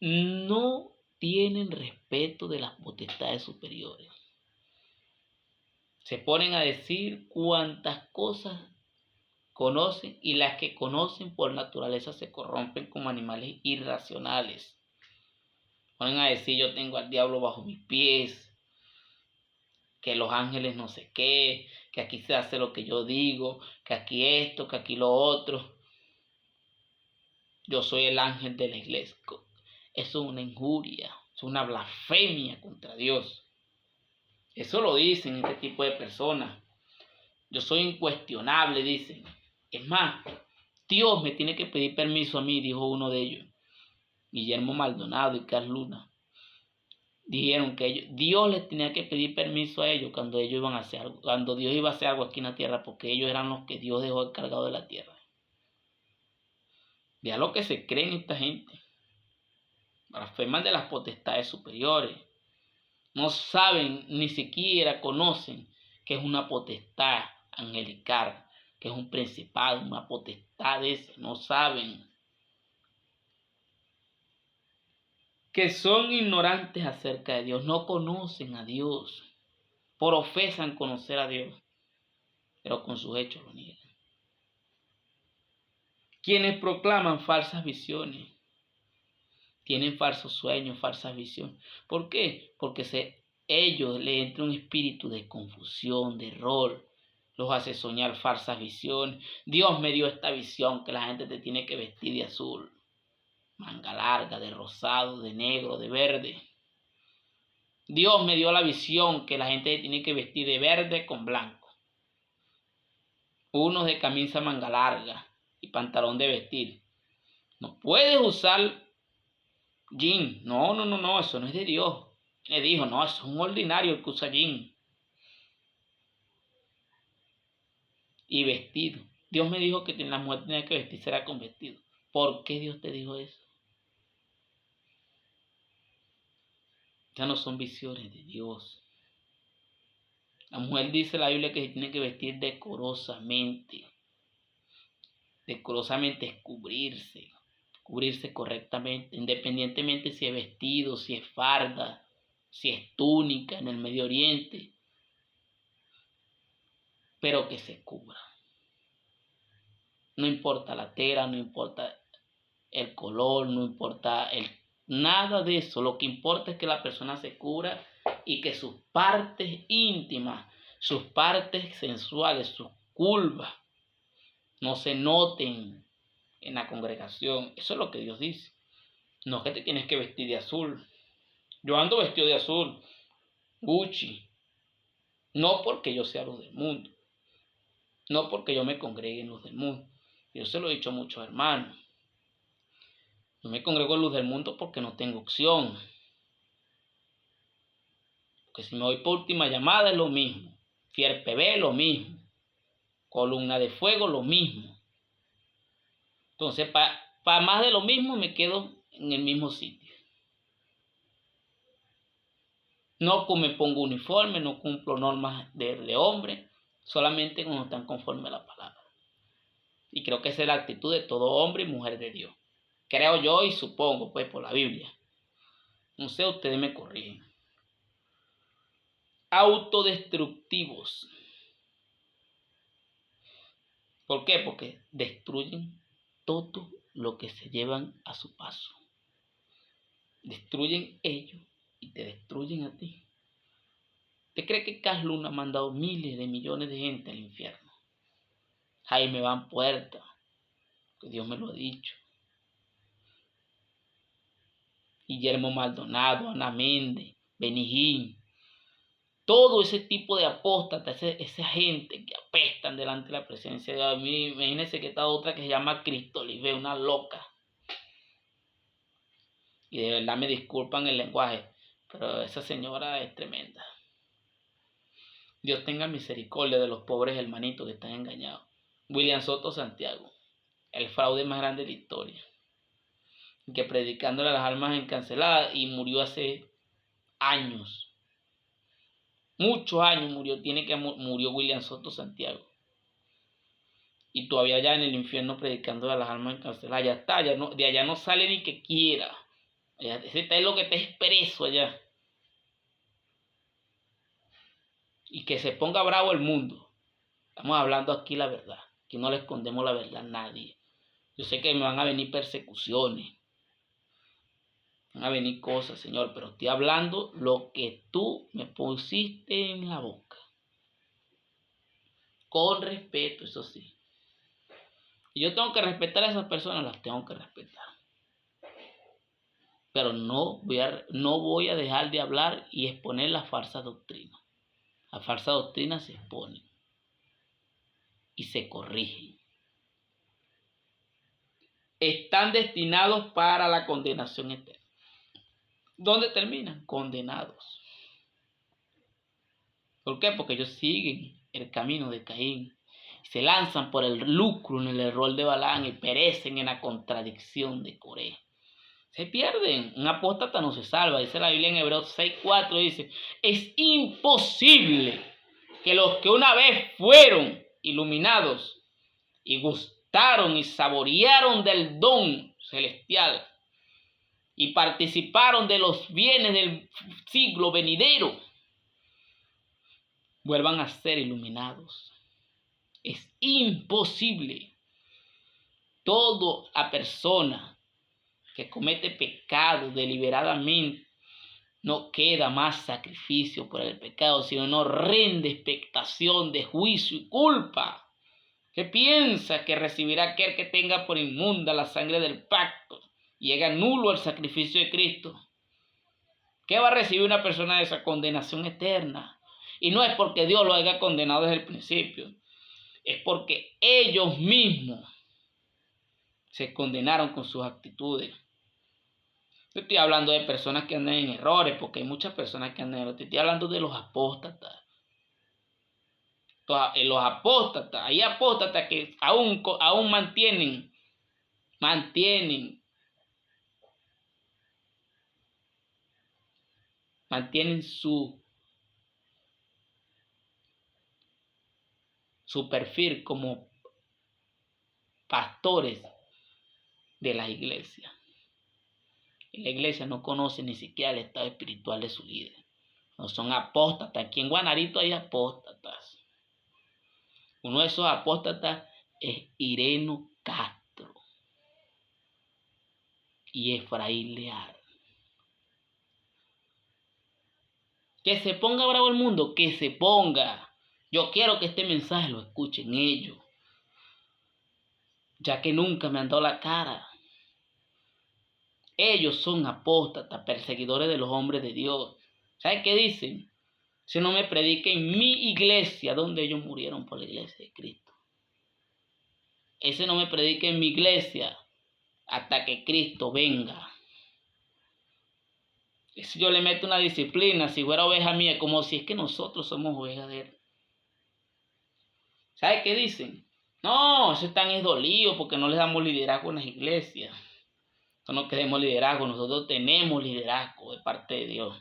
No tienen respeto de las potestades superiores. Se ponen a decir cuántas cosas conocen y las que conocen por naturaleza se corrompen como animales irracionales. Ponen a decir yo tengo al diablo bajo mis pies, que los ángeles no sé qué, que aquí se hace lo que yo digo, que aquí esto, que aquí lo otro. Yo soy el ángel de la iglesia. Eso es una injuria, es una blasfemia contra Dios. Eso lo dicen este tipo de personas. Yo soy incuestionable, dicen. Es más, Dios me tiene que pedir permiso a mí, dijo uno de ellos. Guillermo Maldonado y Carl Luna. Dijeron que Dios les tenía que pedir permiso a ellos cuando ellos iban a hacer algo, cuando Dios iba a hacer algo aquí en la tierra, porque ellos eran los que Dios dejó encargados de la tierra. Vea lo que se creen esta gente. Blasfeman de las potestades superiores. No saben, ni siquiera conocen que es una potestad angelical, que es un principado, una potestad esa. No saben. Que son ignorantes acerca de Dios, no conocen a Dios, profesan conocer a Dios, pero con sus hechos lo niegan. Quienes proclaman falsas visiones, tienen falsos sueños, falsas visiones. ¿Por qué? Porque ellos le entra un espíritu de confusión, de error, los hace soñar falsas visiones. Dios me dio esta visión que la gente te tiene que vestir de azul, manga larga, de rosado, de negro, de verde. Dios me dio la visión que la gente tiene que vestir de verde con blanco. Unos de camisa manga larga y pantalón de vestir. No puedes usar jean. No, eso no es de Dios. Le dijo, no, eso es un ordinario el que usa jean. Y vestido. Dios me dijo que la mujer tenía que vestirse con vestido. ¿Por qué Dios te dijo eso? Ya no son visiones de Dios. La mujer dice la Biblia que se tiene que vestir decorosamente. Decorosamente es cubrirse correctamente, independientemente si es vestido, si es farda, si es túnica en el Medio Oriente, pero que se cubra. No importa la tela, no importa el color, no importa nada de eso. Lo que importa es que la persona se cubra y que sus partes íntimas, sus partes sensuales, sus curvas, no se noten en la congregación. Eso es lo que Dios dice. No es que te tienes que vestir de azul. Yo ando vestido de azul, Gucci. No porque yo sea luz del mundo. No porque yo me congregue en luz del mundo. Yo se lo he dicho a muchos hermanos. Yo me congrego en luz del mundo porque no tengo opción. Porque si me voy por última llamada es lo mismo. Fiel PB lo mismo. Columna de fuego lo mismo. Entonces, Para más de lo mismo me quedo en el mismo sitio. No me pongo uniforme, no cumplo normas de hombre, solamente cuando están conforme a la palabra. Y creo que esa es la actitud de todo hombre y mujer de Dios. Creo yo y supongo, pues, por la Biblia. No sé, ustedes me corrigen. Autodestructivos. ¿Por qué? Porque destruyen todo lo que se llevan a su paso. Destruyen ellos y te destruyen a ti. ¿Usted cree que Cas Luna ha mandado miles de millones de gente al infierno? Jaime Van Puerta, que Dios me lo ha dicho. Guillermo Maldonado, Ana Méndez, Benijín. Todo ese tipo de apóstatas, esa gente que apestan delante de la presencia de Dios. Imagínense que está otra que se llama Cristo Olive, una loca. Y de verdad me disculpan el lenguaje, pero esa señora es tremenda. Dios tenga misericordia de los pobres hermanitos que están engañados. William Soto Santiago, el fraude más grande de la historia, que predicándole a las almas encarceladas y murió hace años. Muchos años murió William Soto Santiago. Y todavía allá en el infierno predicando a las almas encarceladas. Ya está, de allá no sale ni que quiera. Ese está lo que te es preso allá. Y que se ponga bravo el mundo. Estamos hablando aquí la verdad. Que no le escondemos la verdad a nadie. Yo sé que me van a venir persecuciones. Van a venir cosas, Señor. Pero estoy hablando lo que tú me pusiste en la boca. Con respeto, eso sí. Y yo tengo que respetar a esas personas, las tengo que respetar. Pero no voy a dejar de hablar y exponer la falsa doctrina. La falsa doctrina se expone y se corrige. Están destinados para la condenación eterna. ¿Dónde terminan? Condenados. ¿Por qué? Porque ellos siguen el camino de Caín. Se lanzan por el lucro en el error de Balaam y perecen en la contradicción de Coré. Se pierden. Un apóstata no se salva. Dice la Biblia en Hebreos 6:4, dice, es imposible que los que una vez fueron iluminados y gustaron y saborearon del don celestial y participaron de los bienes del siglo venidero, vuelvan a ser iluminados. Es imposible. Toda la persona que comete pecado deliberadamente no queda más sacrificio por el pecado, sino una horrenda expectación de juicio y culpa. ¿Qué piensa que recibirá aquel que tenga por inmunda la sangre del pacto y haga nulo el sacrificio de Cristo? ¿Qué va a recibir una persona de esa condenación eterna? Y no es porque Dios lo haya condenado desde el principio, es porque ellos mismos se condenaron con sus actitudes. Yo estoy hablando de personas que andan en errores, porque hay muchas personas que andan en errores. Estoy hablando de los apóstatas. Los apóstatas, hay apóstatas que aún mantienen su perfil como pastores de las iglesias. Y la iglesia no conoce ni siquiera el estado espiritual de su líder. No son apóstatas. Aquí en Guanarito hay apóstatas. Uno de esos apóstatas es Ireno Castro y Efraín Leal. Que se ponga bravo el mundo, que se ponga. Yo quiero que este mensaje lo escuchen ellos, ya que nunca me han dado la cara. Ellos son apóstatas, perseguidores de los hombres de Dios. ¿Saben qué dicen? Si no me predique en mi iglesia, donde ellos murieron por la iglesia de Cristo. Ese no me predique en mi iglesia hasta que Cristo venga. Si yo le meto una disciplina, si fuera oveja mía, como si es que nosotros somos ovejas de él. ¿Sabe qué dicen? No, eso están es dolido porque no les damos liderazgo en las iglesias. Nosotros no queremos liderazgo, nosotros tenemos liderazgo de parte de Dios.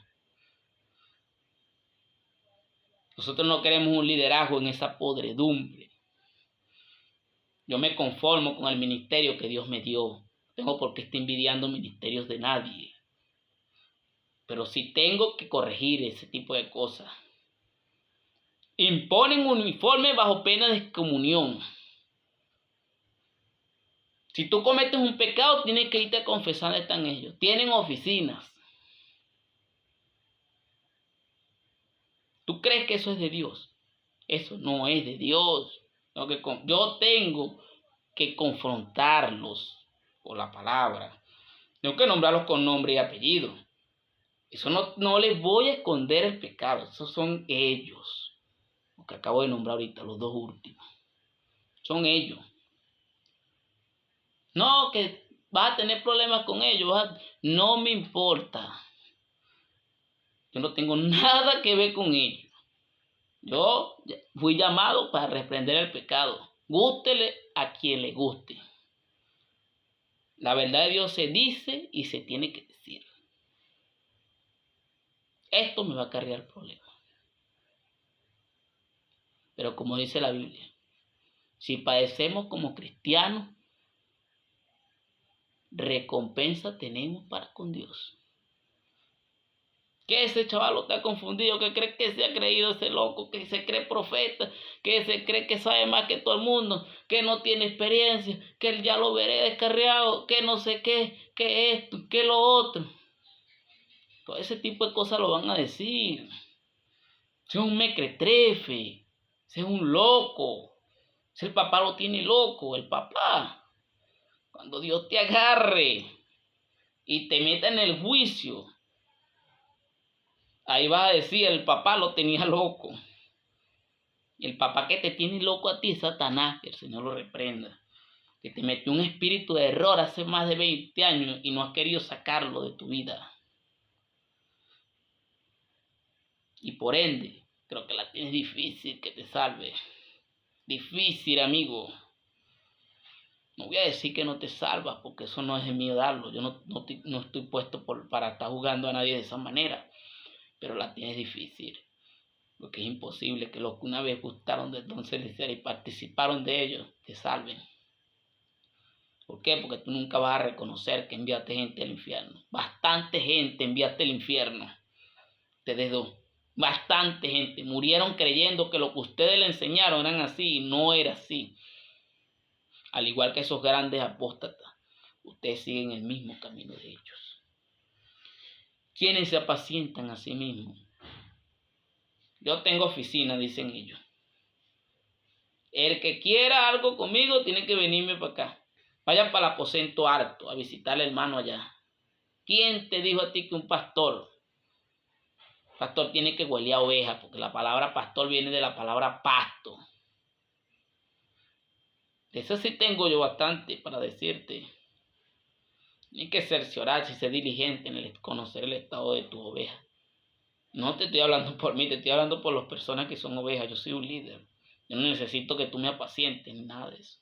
Nosotros no queremos un liderazgo en esa podredumbre. Yo me conformo con el ministerio que Dios me dio. No tengo por qué estar envidiando ministerios de nadie. Pero sí tengo que corregir ese tipo de cosas. Imponen un uniforme bajo pena de excomunión. Si tú cometes un pecado, tienes que irte a confesar dónde están ellos. Tienen oficinas. ¿Tú crees que eso es de Dios? Eso no es de Dios. Yo tengo que confrontarlos por la palabra. Tengo que nombrarlos con nombre y apellido. Eso no les voy a esconder el pecado. Esos son ellos. Los que acabo de nombrar ahorita, los dos últimos. Son ellos. No, que vas a tener problemas con ellos. No me importa. Yo no tengo nada que ver con ellos. Yo fui llamado para reprender el pecado. Gústele a quien le guste. La verdad de Dios se dice y se tiene que decir. Esto me va a cargar problemas. Pero como dice la Biblia, si padecemos como cristianos, recompensa tenemos para con Dios. Que ese chaval está confundido, que cree que se ha creído ese loco, que se cree profeta, que se cree que sabe más que todo el mundo, que no tiene experiencia, que él ya lo veré descarriado, que no sé qué, que esto, que lo otro. Todo ese tipo de cosas lo van a decir. Ese es un mequetrefe, ese es un loco, ese el papá lo tiene loco, el papá. Cuando Dios te agarre y te meta en el juicio, ahí vas a decir, el papá lo tenía loco. Y el papá que te tiene loco a ti es Satanás, que el Señor lo reprenda. Que te metió un espíritu de error hace más de 20 años y no has querido sacarlo de tu vida. Y por ende, creo que la tienes difícil que te salve. Difícil, amigo. No voy a decir que no te salvas, porque eso no es de mí darlo. Yo no estoy puesto para estar jugando a nadie de esa manera. Pero la tienes difícil. Porque es imposible que los que una vez gustaron del don celestial y participaron de ellos, te salven. ¿Por qué? Porque tú nunca vas a reconocer que enviaste gente al infierno. Bastante gente enviaste al infierno. Ustedes dos. Bastante gente. Murieron creyendo que lo que ustedes le enseñaron eran así y no era así. Al igual que esos grandes apóstatas, ustedes siguen el mismo camino de ellos. ¿Quiénes se apacientan a sí mismos? Yo tengo oficina, dicen ellos. El que quiera algo conmigo tiene que venirme para acá. Vaya para el aposento harto a visitar al hermano allá. ¿Quién te dijo a ti que un pastor tiene que huelear a oveja? Porque la palabra pastor viene de la palabra pasto. De eso sí tengo yo bastante para decirte. Tienes que cerciorarse y ser diligente en conocer el estado de tu oveja. No te estoy hablando por mí, te estoy hablando por las personas que son ovejas. Yo soy un líder. Yo no necesito que tú me apacientes ni nada de eso.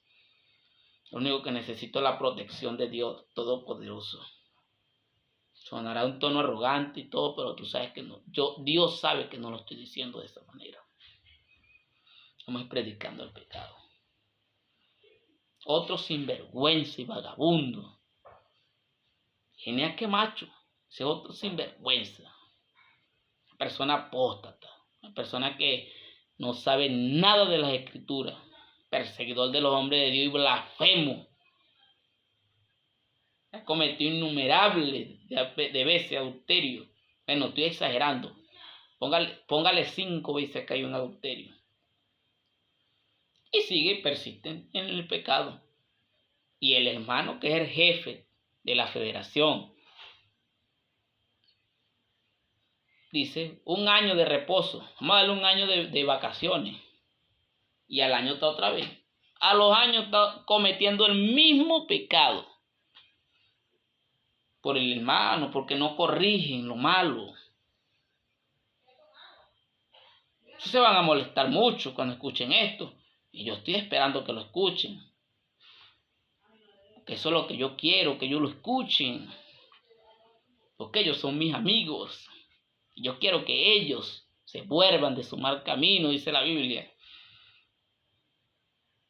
Lo único que necesito es la protección de Dios Todopoderoso. Sonará un tono arrogante y todo, pero tú sabes que no. Dios sabe que no lo estoy diciendo de esa manera. Estamos predicando el pecado. Otro sinvergüenza y vagabundo. Genial que macho. Ese otro sinvergüenza. Una persona apóstata. Una persona que no sabe nada de las escrituras. Perseguidor de los hombres de Dios y blasfemo. Ha cometido innumerables de veces adulterio. Bueno, estoy exagerando. Póngale 5 veces que hay un adulterio. Y sigue, persiste en el pecado. Y el hermano, que es el jefe de la federación, dice, 1 año de reposo. Vamos a darle 1 año de vacaciones. Y al año está otra vez. A los años está cometiendo el mismo pecado. Por el hermano, porque no corrigen lo malo. Se van a molestar mucho cuando escuchen esto. Y yo estoy esperando que lo escuchen. Que eso es lo que yo quiero, que ellos lo escuchen. Porque ellos son mis amigos. Y yo quiero que ellos se vuelvan de su mal camino, dice la Biblia.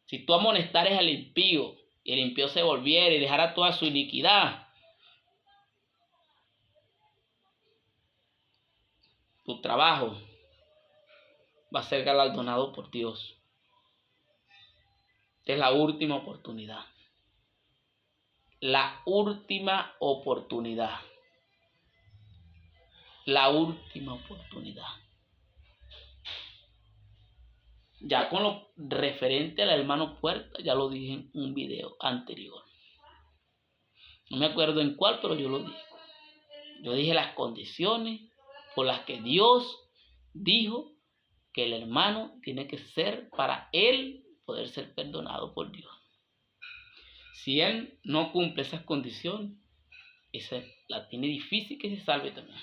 Si tú amonestares al impío, y el impío se volviera y dejara toda su iniquidad, tu trabajo va a ser galardonado por Dios. Esta es la última oportunidad. La última oportunidad. La última oportunidad. Ya con lo referente al hermano Puerta, ya lo dije en un video anterior. No me acuerdo en cuál, pero yo lo dije. Yo dije las condiciones por las que Dios dijo que el hermano tiene que ser para él poder ser perdonado por Dios. Si él no cumple esas condiciones, esa la tiene difícil que se salve también.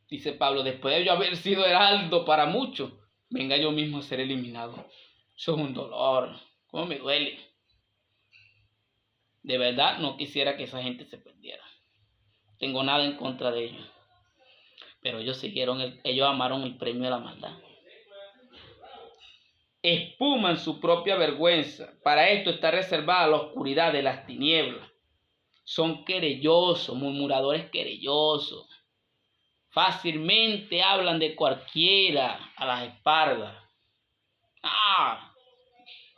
Dice Pablo, después de yo haber sido heraldo para muchos, venga yo mismo a ser eliminado. Eso es un dolor. ¿Cómo me duele? De verdad no quisiera que esa gente se perdiera. Tengo nada en contra de ellos. Pero ellos amaron el premio de la maldad. Espuman su propia vergüenza. Para esto está reservada la oscuridad de las tinieblas. Son querellosos, murmuradores querellosos. Fácilmente hablan de cualquiera a las espaldas.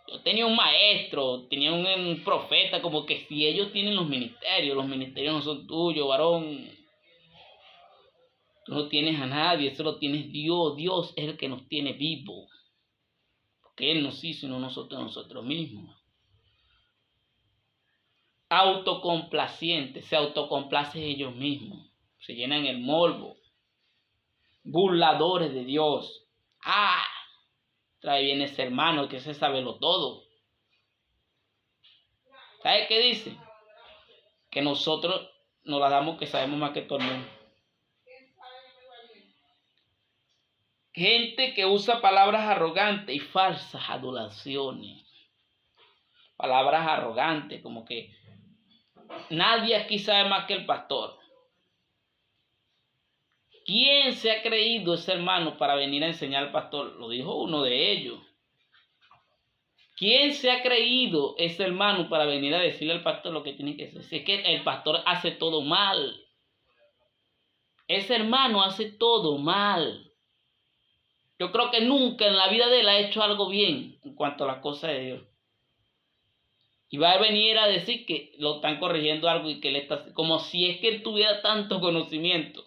Yo tenía un maestro, tenía un profeta, como que si ellos tienen los ministerios no son tuyos, varón. Tú no tienes a nadie, eso lo tienes Dios. Dios es el que nos tiene vivos. Porque Él nos hizo y no nosotros mismos. Autocomplacientes, se autocomplacen ellos mismos. Se llenan el morbo. Burladores de Dios. Trae bien ese hermano que se sabe lo todo. ¿Sabe qué dice? Que nosotros nos la damos que sabemos más que todo el mundo. Gente que usa palabras arrogantes y falsas adulaciones. Palabras arrogantes, como que nadie aquí sabe más que el pastor. ¿Quién se ha creído ese hermano para venir a enseñar al pastor? Lo dijo uno de ellos. ¿Quién se ha creído ese hermano para venir a decirle al pastor lo que tiene que hacer? Si es que el pastor hace todo mal. Ese hermano hace todo mal. Yo creo que nunca en la vida de él ha hecho algo bien en cuanto a las cosas de Dios. Y va a venir a decir que lo están corrigiendo algo y que él está... Como si es que él tuviera tanto conocimiento.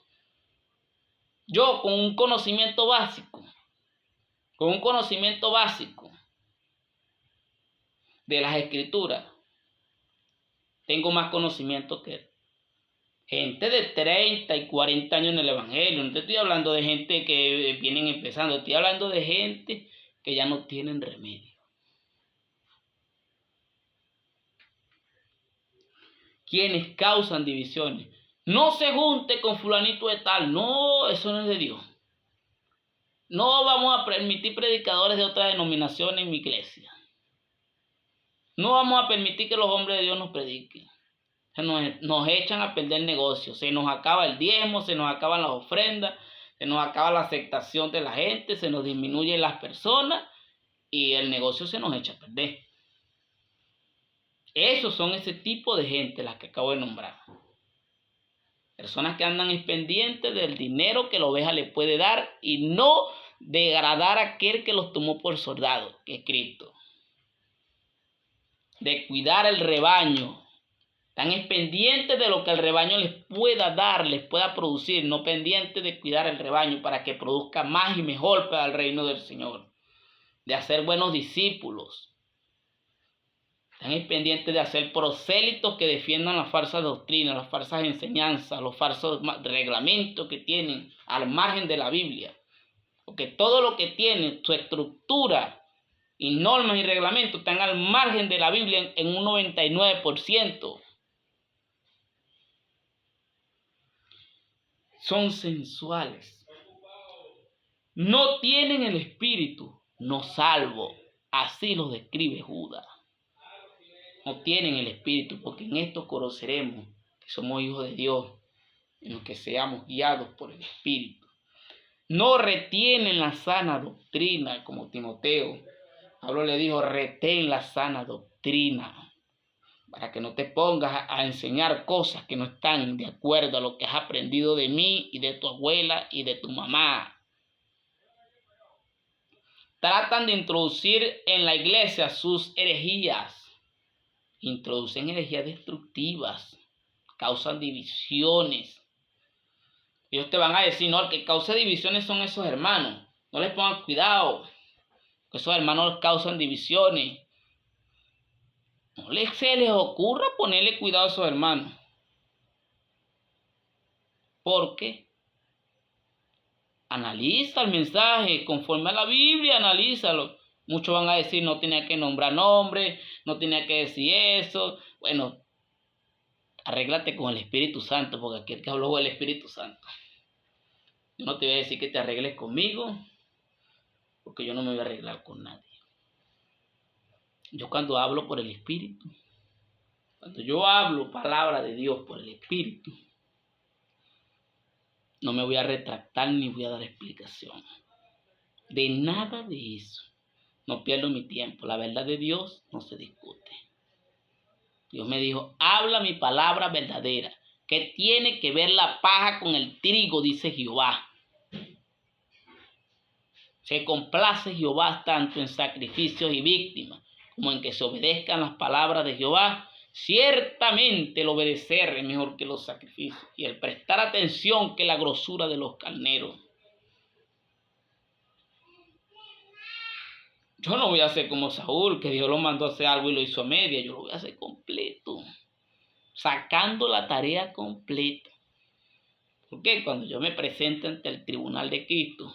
Yo con un conocimiento básico de las escrituras, tengo más conocimiento que él. Gente de 30 y 40 años en el evangelio. No te estoy hablando de gente que vienen empezando. Estoy hablando de gente que ya no tienen remedio. Quienes causan divisiones. No se junte con fulanito de tal. No, eso no es de Dios. No vamos a permitir predicadores de otras denominaciones en mi iglesia. No vamos a permitir que los hombres de Dios nos prediquen. Nos echan a perder el negocio. Se nos acaba el diezmo, se nos acaban las ofrendas, se nos acaba la aceptación de la gente, se nos disminuyen las personas y el negocio se nos echa a perder. Esos son ese tipo de gente las que acabo de nombrar. Personas que andan pendientes del dinero que la oveja le puede dar y no degradar a aquel que los tomó por soldado, que es Cristo. De cuidar el rebaño. Están pendientes de lo que el rebaño les pueda dar, les pueda producir, no pendientes de cuidar el rebaño para que produzca más y mejor para el reino del Señor. De hacer buenos discípulos. Están pendientes de hacer prosélitos que defiendan las falsas doctrinas, las falsas enseñanzas, los falsos reglamentos que tienen al margen de la Biblia. Porque todo lo que tiene, su estructura y normas y reglamentos están al margen de la Biblia en un 99%. Son sensuales. No tienen el espíritu, no salvo. Así los describe Judas. No tienen el Espíritu, porque en esto conoceremos que somos hijos de Dios, en los que seamos guiados por el Espíritu. No retienen la sana doctrina, como Timoteo. Pablo le dijo, retén la sana doctrina, para que no te pongas a enseñar cosas que no están de acuerdo a lo que has aprendido de mí y de tu abuela y de tu mamá. Tratan de introducir en la iglesia sus herejías. Introducen herejías destructivas, causan divisiones. Ellos te van a decir, no, el que causa divisiones son esos hermanos. No les pongan cuidado, que esos hermanos causan divisiones. No se les ocurra ponerle cuidado a esos hermanos. Porque analiza el mensaje conforme a la Biblia, analízalo. Muchos van a decir, no tenía que nombrar nombres, no tenía que decir eso. Bueno, arréglate con el Espíritu Santo, porque aquí el que habló es el Espíritu Santo. Yo no te voy a decir que te arregles conmigo, porque yo no me voy a arreglar con nadie. Yo cuando hablo por el Espíritu, cuando yo hablo palabra de Dios por el Espíritu, no me voy a retractar ni voy a dar explicación. De nada de eso. No pierdo mi tiempo. La verdad de Dios no se discute. Dios me dijo, habla mi palabra verdadera. ¿Qué tiene que ver la paja con el trigo? Dice Jehová. Se complace Jehová tanto en sacrificios y víctimas, como en que se obedezcan las palabras de Jehová. Ciertamente el obedecer es mejor que los sacrificios, y el prestar atención que la grosura de los carneros. Yo no voy a hacer como Saúl, que Dios lo mandó a hacer algo y lo hizo a media. Yo lo voy a hacer completo, sacando la tarea completa. Porque cuando yo me presente ante el tribunal de Cristo,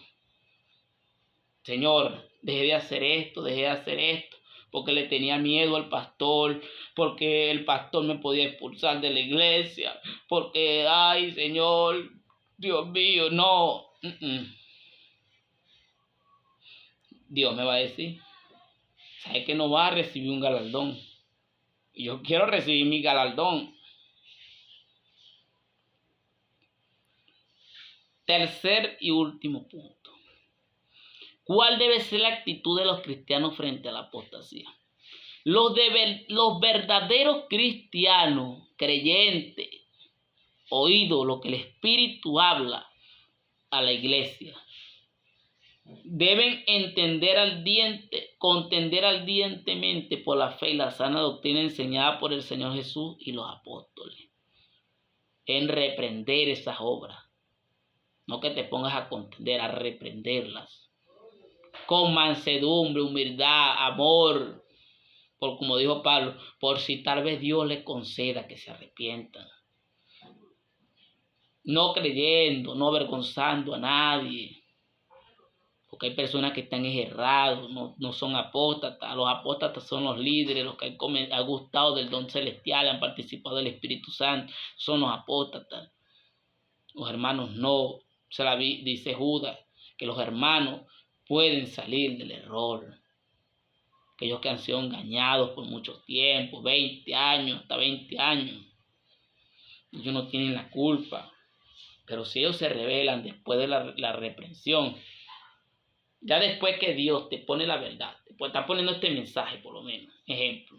Señor, dejé de hacer esto, porque le tenía miedo al pastor, porque el pastor me podía expulsar de la iglesia, porque, ay, Señor, Dios mío, no. Dios me va a decir, ¿sabes que no va a recibir un galardón? Y yo quiero recibir mi galardón. Tercer y último punto. ¿Cuál debe ser la actitud de los cristianos frente a la apostasía? Los verdaderos cristianos, creyentes, oído lo que el Espíritu habla a la iglesia, deben contender ardientemente por la fe y la sana doctrina enseñada por el Señor Jesús y los apóstoles, en reprender esas obras. No que te pongas a contender, a reprenderlas. Con mansedumbre, humildad, amor. Por como dijo Pablo, por si tal vez Dios les conceda que se arrepientan. No creyendo, no avergonzando a nadie. Porque hay personas que están errados, no son apóstatas. Los apóstatas son los líderes, los que han gustado del don celestial, han participado del Espíritu Santo, son los apóstatas. Los hermanos no. Se la dice Judas, que los hermanos pueden salir del error. Aquellos que han sido engañados por mucho tiempo, 20 años, hasta 20 años. Ellos no tienen la culpa. Pero si ellos se rebelan después de la reprensión, ya después que Dios te pone la verdad, te está poniendo este mensaje por lo menos, ejemplo,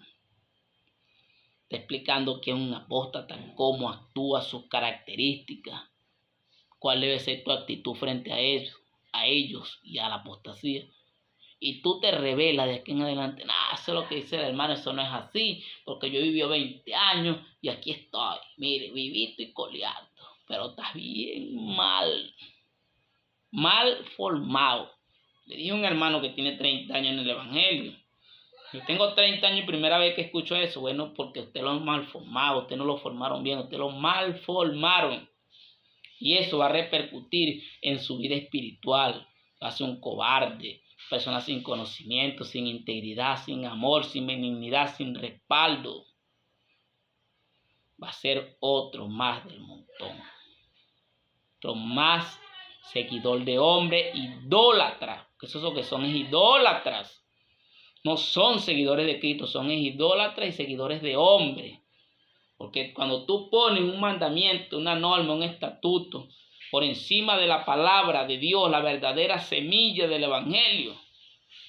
está explicando quién es un apóstata, cómo actúa, sus características, cuál debe ser tu actitud frente a ellos y a la apostasía. Y tú te rebelas de aquí en adelante, eso es lo que dice el hermano, eso no es así, porque yo viví 20 años y aquí estoy, mire, vivito y coleando, pero estás bien mal formado. Le dije a un hermano que tiene 30 años en el evangelio, yo tengo 30 años y primera vez que escucho eso. Bueno, porque usted lo ha mal formado, usted no lo formaron bien, usted lo mal formaron. Y eso va a repercutir en su vida espiritual. Va a ser un cobarde, persona sin conocimiento, sin integridad, sin amor, sin benignidad, sin respaldo. Va a ser otro más del montón. Otro más seguidor de hombre, idólatra. Que eso es lo que son, es idólatras. no son seguidores de Cristo, son idólatras y seguidores de hombres. Porque cuando tú pones un mandamiento, una norma, un estatuto, por encima de la palabra de Dios, la verdadera semilla del evangelio,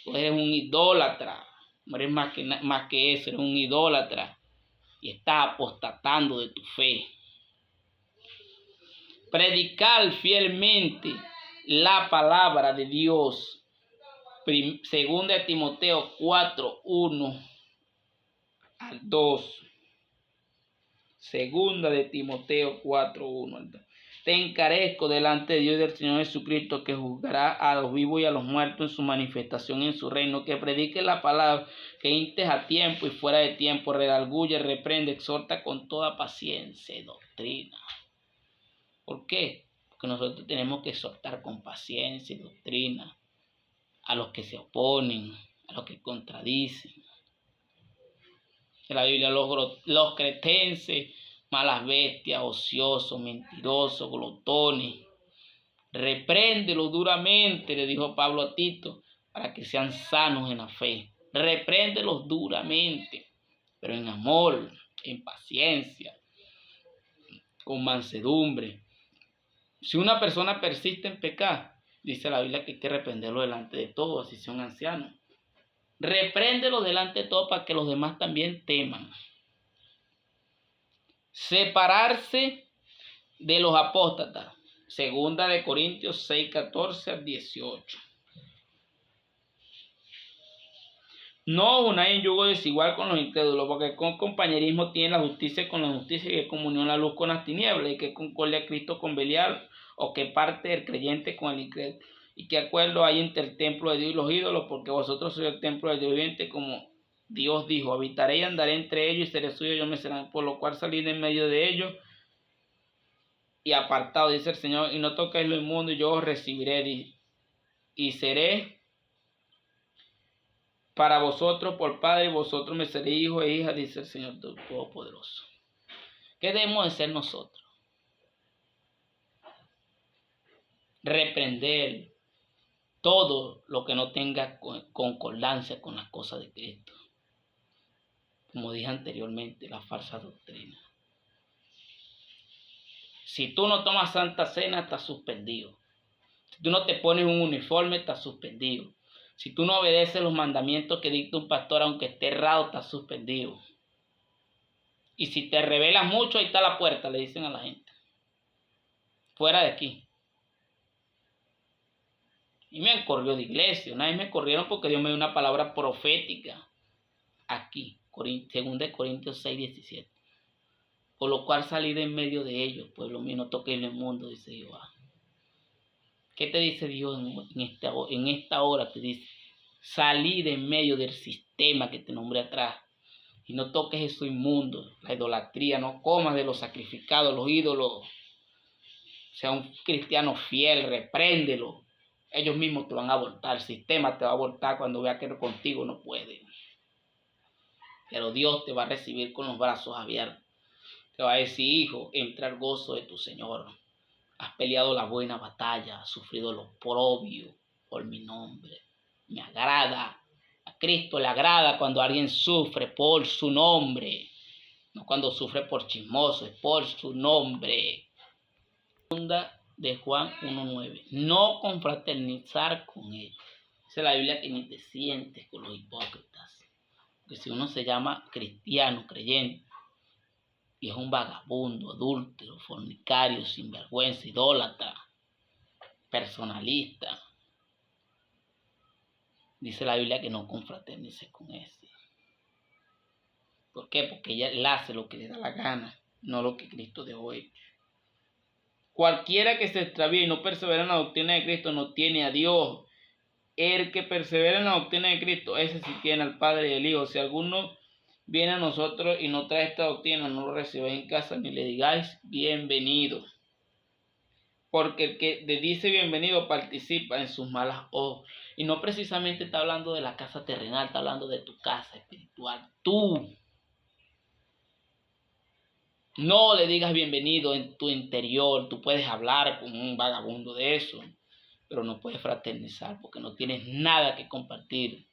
tú eres un idólatra. No eres más que eso, eres un idólatra. Y estás apostatando de tu fe. Predicar fielmente la palabra de Dios. Segunda de Timoteo 4, 1 al 2. Segunda de Timoteo 4, 1 al 2. Te encarezco delante de Dios y del Señor Jesucristo, que juzgará a los vivos y a los muertos en su manifestación en su reino, que predique la palabra, que instes a tiempo y fuera de tiempo, redarguye, reprende, exhorta con toda paciencia y doctrina. ¿Por qué? Porque nosotros tenemos que exhortar con paciencia y doctrina a los que se oponen, a los que contradicen. En la Biblia los cretenses, malas bestias, ociosos, mentirosos, glotones, repréndelos duramente, le dijo Pablo a Tito, para que sean sanos en la fe. Repréndelos duramente, pero en amor, en paciencia, con mansedumbre. Si una persona persiste en pecar, dice la Biblia que hay que reprenderlo delante de todos, así sea un anciano. Repréndelo delante de todos para que los demás también teman. Separarse de los apóstatas. Segunda de Corintios 6, 14 al 18. No unáis en yugo desigual con los incrédulos, porque con compañerismo tiene la justicia con la justicia, y que comunión la luz con las tinieblas, y que concordia Cristo con Belial, o que parte del creyente con el incrédulo, y que acuerdo hay entre el templo de Dios y los ídolos, porque vosotros sois el templo del Dios viviente, como Dios dijo, habitaré y andaré entre ellos, y seré suyo, yo me serán, por lo cual salid en medio de ellos, y apartado, dice el Señor, y no toquéis lo inmundo, y yo os recibiré, y seré para vosotros por padre, y vosotros me seréis hijos e hijas, dice el Señor Todopoderoso. ¿Qué debemos de ser nosotros? Reprender todo lo que no tenga concordancia con las cosas de Cristo. Como dije anteriormente, la falsa doctrina. Si tú no tomas Santa Cena, estás suspendido. Si tú no te pones un uniforme, estás suspendido. Si tú no obedeces los mandamientos que dicta un pastor, aunque esté errado, estás suspendido. Y si te rebelas mucho, ahí está la puerta, le dicen a la gente. Fuera de aquí. Y me han corrido de iglesia. Una vez me corrieron porque Dios me dio una palabra profética. Aquí, 2 Corintios 6, 17. Por lo cual salid en medio de ellos, pueblo mío, no toquéis el mundo, dice Jehová. ¿Qué te dice Dios en esta hora? Te dice, salir en medio del sistema que te nombré atrás. Y no toques eso inmundo, la idolatría, no comas de los sacrificados, los ídolos. Sea un cristiano fiel, repréndelo. Ellos mismos te van a abortar, el sistema te va a abortar cuando vea que contigo no puede. Pero Dios te va a recibir con los brazos abiertos. Te va a decir, hijo, entra al gozo de tu Señor. Has peleado la buena batalla, has sufrido lo oprobio por mi nombre. Me agrada, a Cristo le agrada cuando alguien sufre por su nombre. No cuando sufre por chismoso, es por su nombre. Segunda de Juan 1:9. No confraternizar con ellos. Dice la Biblia que ni te sientes con los hipócritas. Porque si uno se llama cristiano, creyente, y es un vagabundo, adúltero, fornicario, sinvergüenza, idólatra, personalista, dice la Biblia que no confraternice con ese. ¿Por qué? Porque él hace lo que le da la gana, no lo que Cristo dejó hecho. Cualquiera que se extravíe y no persevera en la doctrina de Cristo no tiene a Dios. El que persevera en la doctrina de Cristo, ese sí tiene al Padre y al Hijo. Si alguno viene a nosotros y no trae esta doctrina, no lo recibáis en casa ni le digáis bienvenido. Porque el que le dice bienvenido participa en sus malas obras. Y no precisamente está hablando de la casa terrenal, está hablando de tu casa espiritual. Tú no le digas bienvenido en tu interior. Tú puedes hablar con un vagabundo de eso, pero no puedes fraternizar porque no tienes nada que compartir.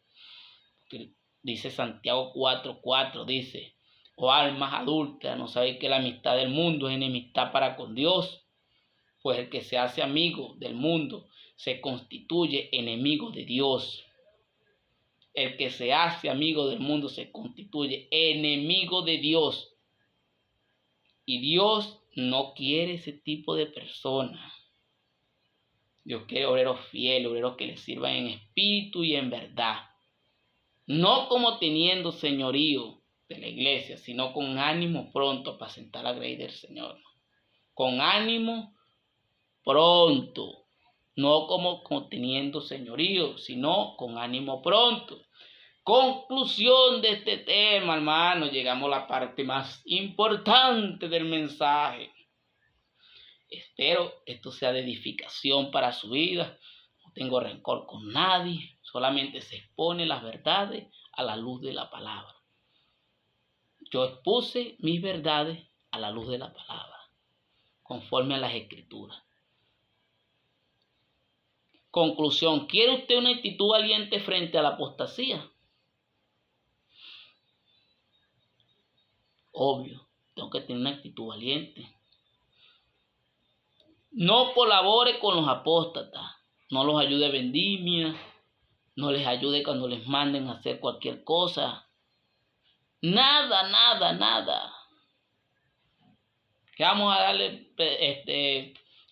que dice Santiago 4:4, dice: oh almas adúlteras, ¿no sabéis que la amistad del mundo es enemistad para con Dios? Pues el que se hace amigo del mundo se constituye enemigo de Dios. El que se hace amigo del mundo se constituye enemigo de Dios. Y Dios no quiere ese tipo de personas. Dios quiere obreros fieles, obreros que le sirvan en espíritu y en verdad. No como teniendo señorío de la iglesia, sino con ánimo pronto para sentar la grey del Señor. Con ánimo pronto. No como teniendo señorío, sino con ánimo pronto. Conclusión de este tema, hermano. Llegamos a la parte más importante del mensaje. Espero esto sea de edificación para su vida. No tengo rencor con nadie. Solamente se expone las verdades a la luz de la palabra. Yo expuse mis verdades a la luz de la palabra, conforme a las escrituras. Conclusión. ¿Quiere usted una actitud valiente frente a la apostasía? Obvio, tengo que tener una actitud valiente. No colabore con los apóstatas. No los ayude a vendimia. No les ayude cuando les manden a hacer cualquier cosa. Nada, nada, nada. Que vamos a darle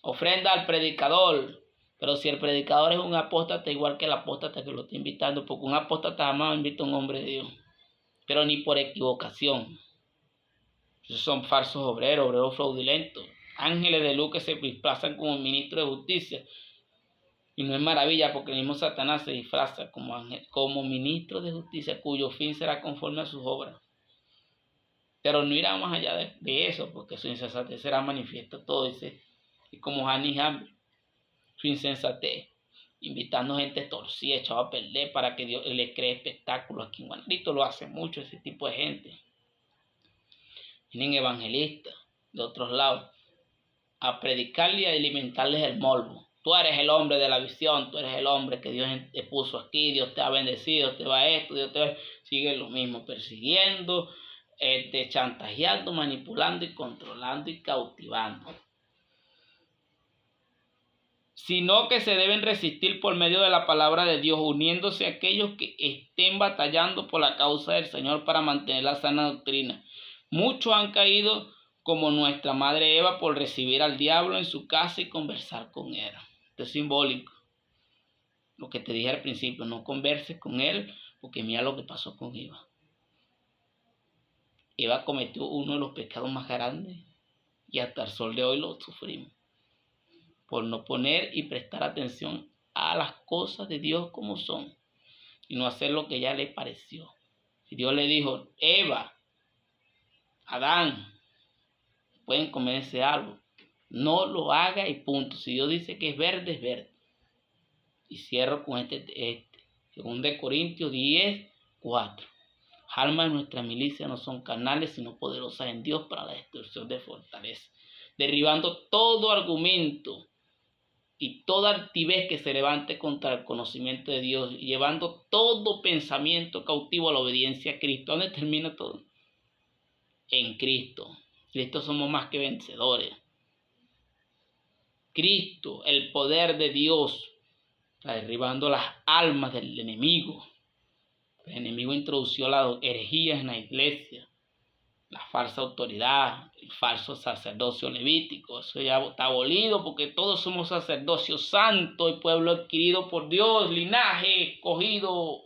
ofrenda al predicador. Pero si el predicador es un apóstata, igual que el apóstata que lo está invitando, porque un apóstata jamás invita a un hombre de Dios. Pero ni por equivocación. Esos son falsos obreros, obreros fraudulentos. Ángeles de luz que se disfrazan como ministros de justicia. Y no es maravilla porque el mismo Satanás se disfraza como ministro de justicia, cuyo fin será conforme a sus obras. Pero no irá más allá de eso, porque su insensatez será manifiesta todo. Dice, y como Jan y Jambre, su insensatez, invitando gente torcida, echada a perder para que Dios le cree espectáculos. Aquí en Juanito lo hace mucho ese tipo de gente. Vienen evangelistas de otros lados a predicarle y a alimentarles el morbo. Tú eres el hombre de la visión, tú eres el hombre que Dios te puso aquí, Dios te ha bendecido, te va esto, Dios te va... Sigue lo mismo, persiguiendo, chantajeando, manipulando y controlando y cautivando. Sino que se deben resistir por medio de la palabra de Dios, uniéndose a aquellos que estén batallando por la causa del Señor para mantener la sana doctrina. Muchos han caído como nuestra madre Eva por recibir al diablo en su casa y conversar con él. Esto es simbólico. Lo que te dije al principio, no converses con él, porque mira lo que pasó con Eva. Eva cometió uno de los pecados más grandes y hasta el sol de hoy lo sufrimos. Por no poner y prestar atención a las cosas de Dios como son y no hacer lo que ya le pareció. Si Dios le dijo, Eva, Adán, pueden comer ese árbol, no lo haga y punto. Si Dios dice que es verde, es verde. Y cierro con este. 2 Corintios 10:4. Almas de nuestra milicia no son carnales, sino poderosas en Dios para la destrucción de fortaleza, derribando todo argumento y toda altivez que se levante contra el conocimiento de Dios, y llevando todo pensamiento cautivo a la obediencia a Cristo. ¿Dónde termina todo? En Cristo. Cristo somos más que vencedores. Cristo, el poder de Dios, está derribando las almas del enemigo. El enemigo introdució las herejías en la iglesia, la falsa autoridad, el falso sacerdocio levítico. Eso ya está abolido porque todos somos sacerdocio santo y pueblo adquirido por Dios, linaje escogido.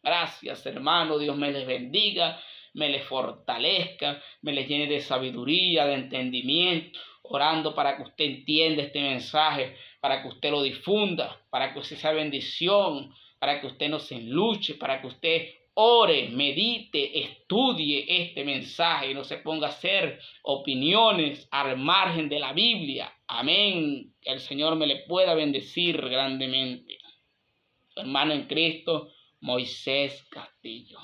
Gracias, hermano. Dios me les bendiga, me les fortalezca, me les llene de sabiduría, de entendimiento, orando para que usted entienda este mensaje, para que usted lo difunda, para que usted sea bendición, para que usted no se enluche, para que usted ore, medite, estudie este mensaje y no se ponga a hacer opiniones al margen de la Biblia. Amén. Que el Señor me le pueda bendecir grandemente. Su hermano en Cristo, Moisés Castillo.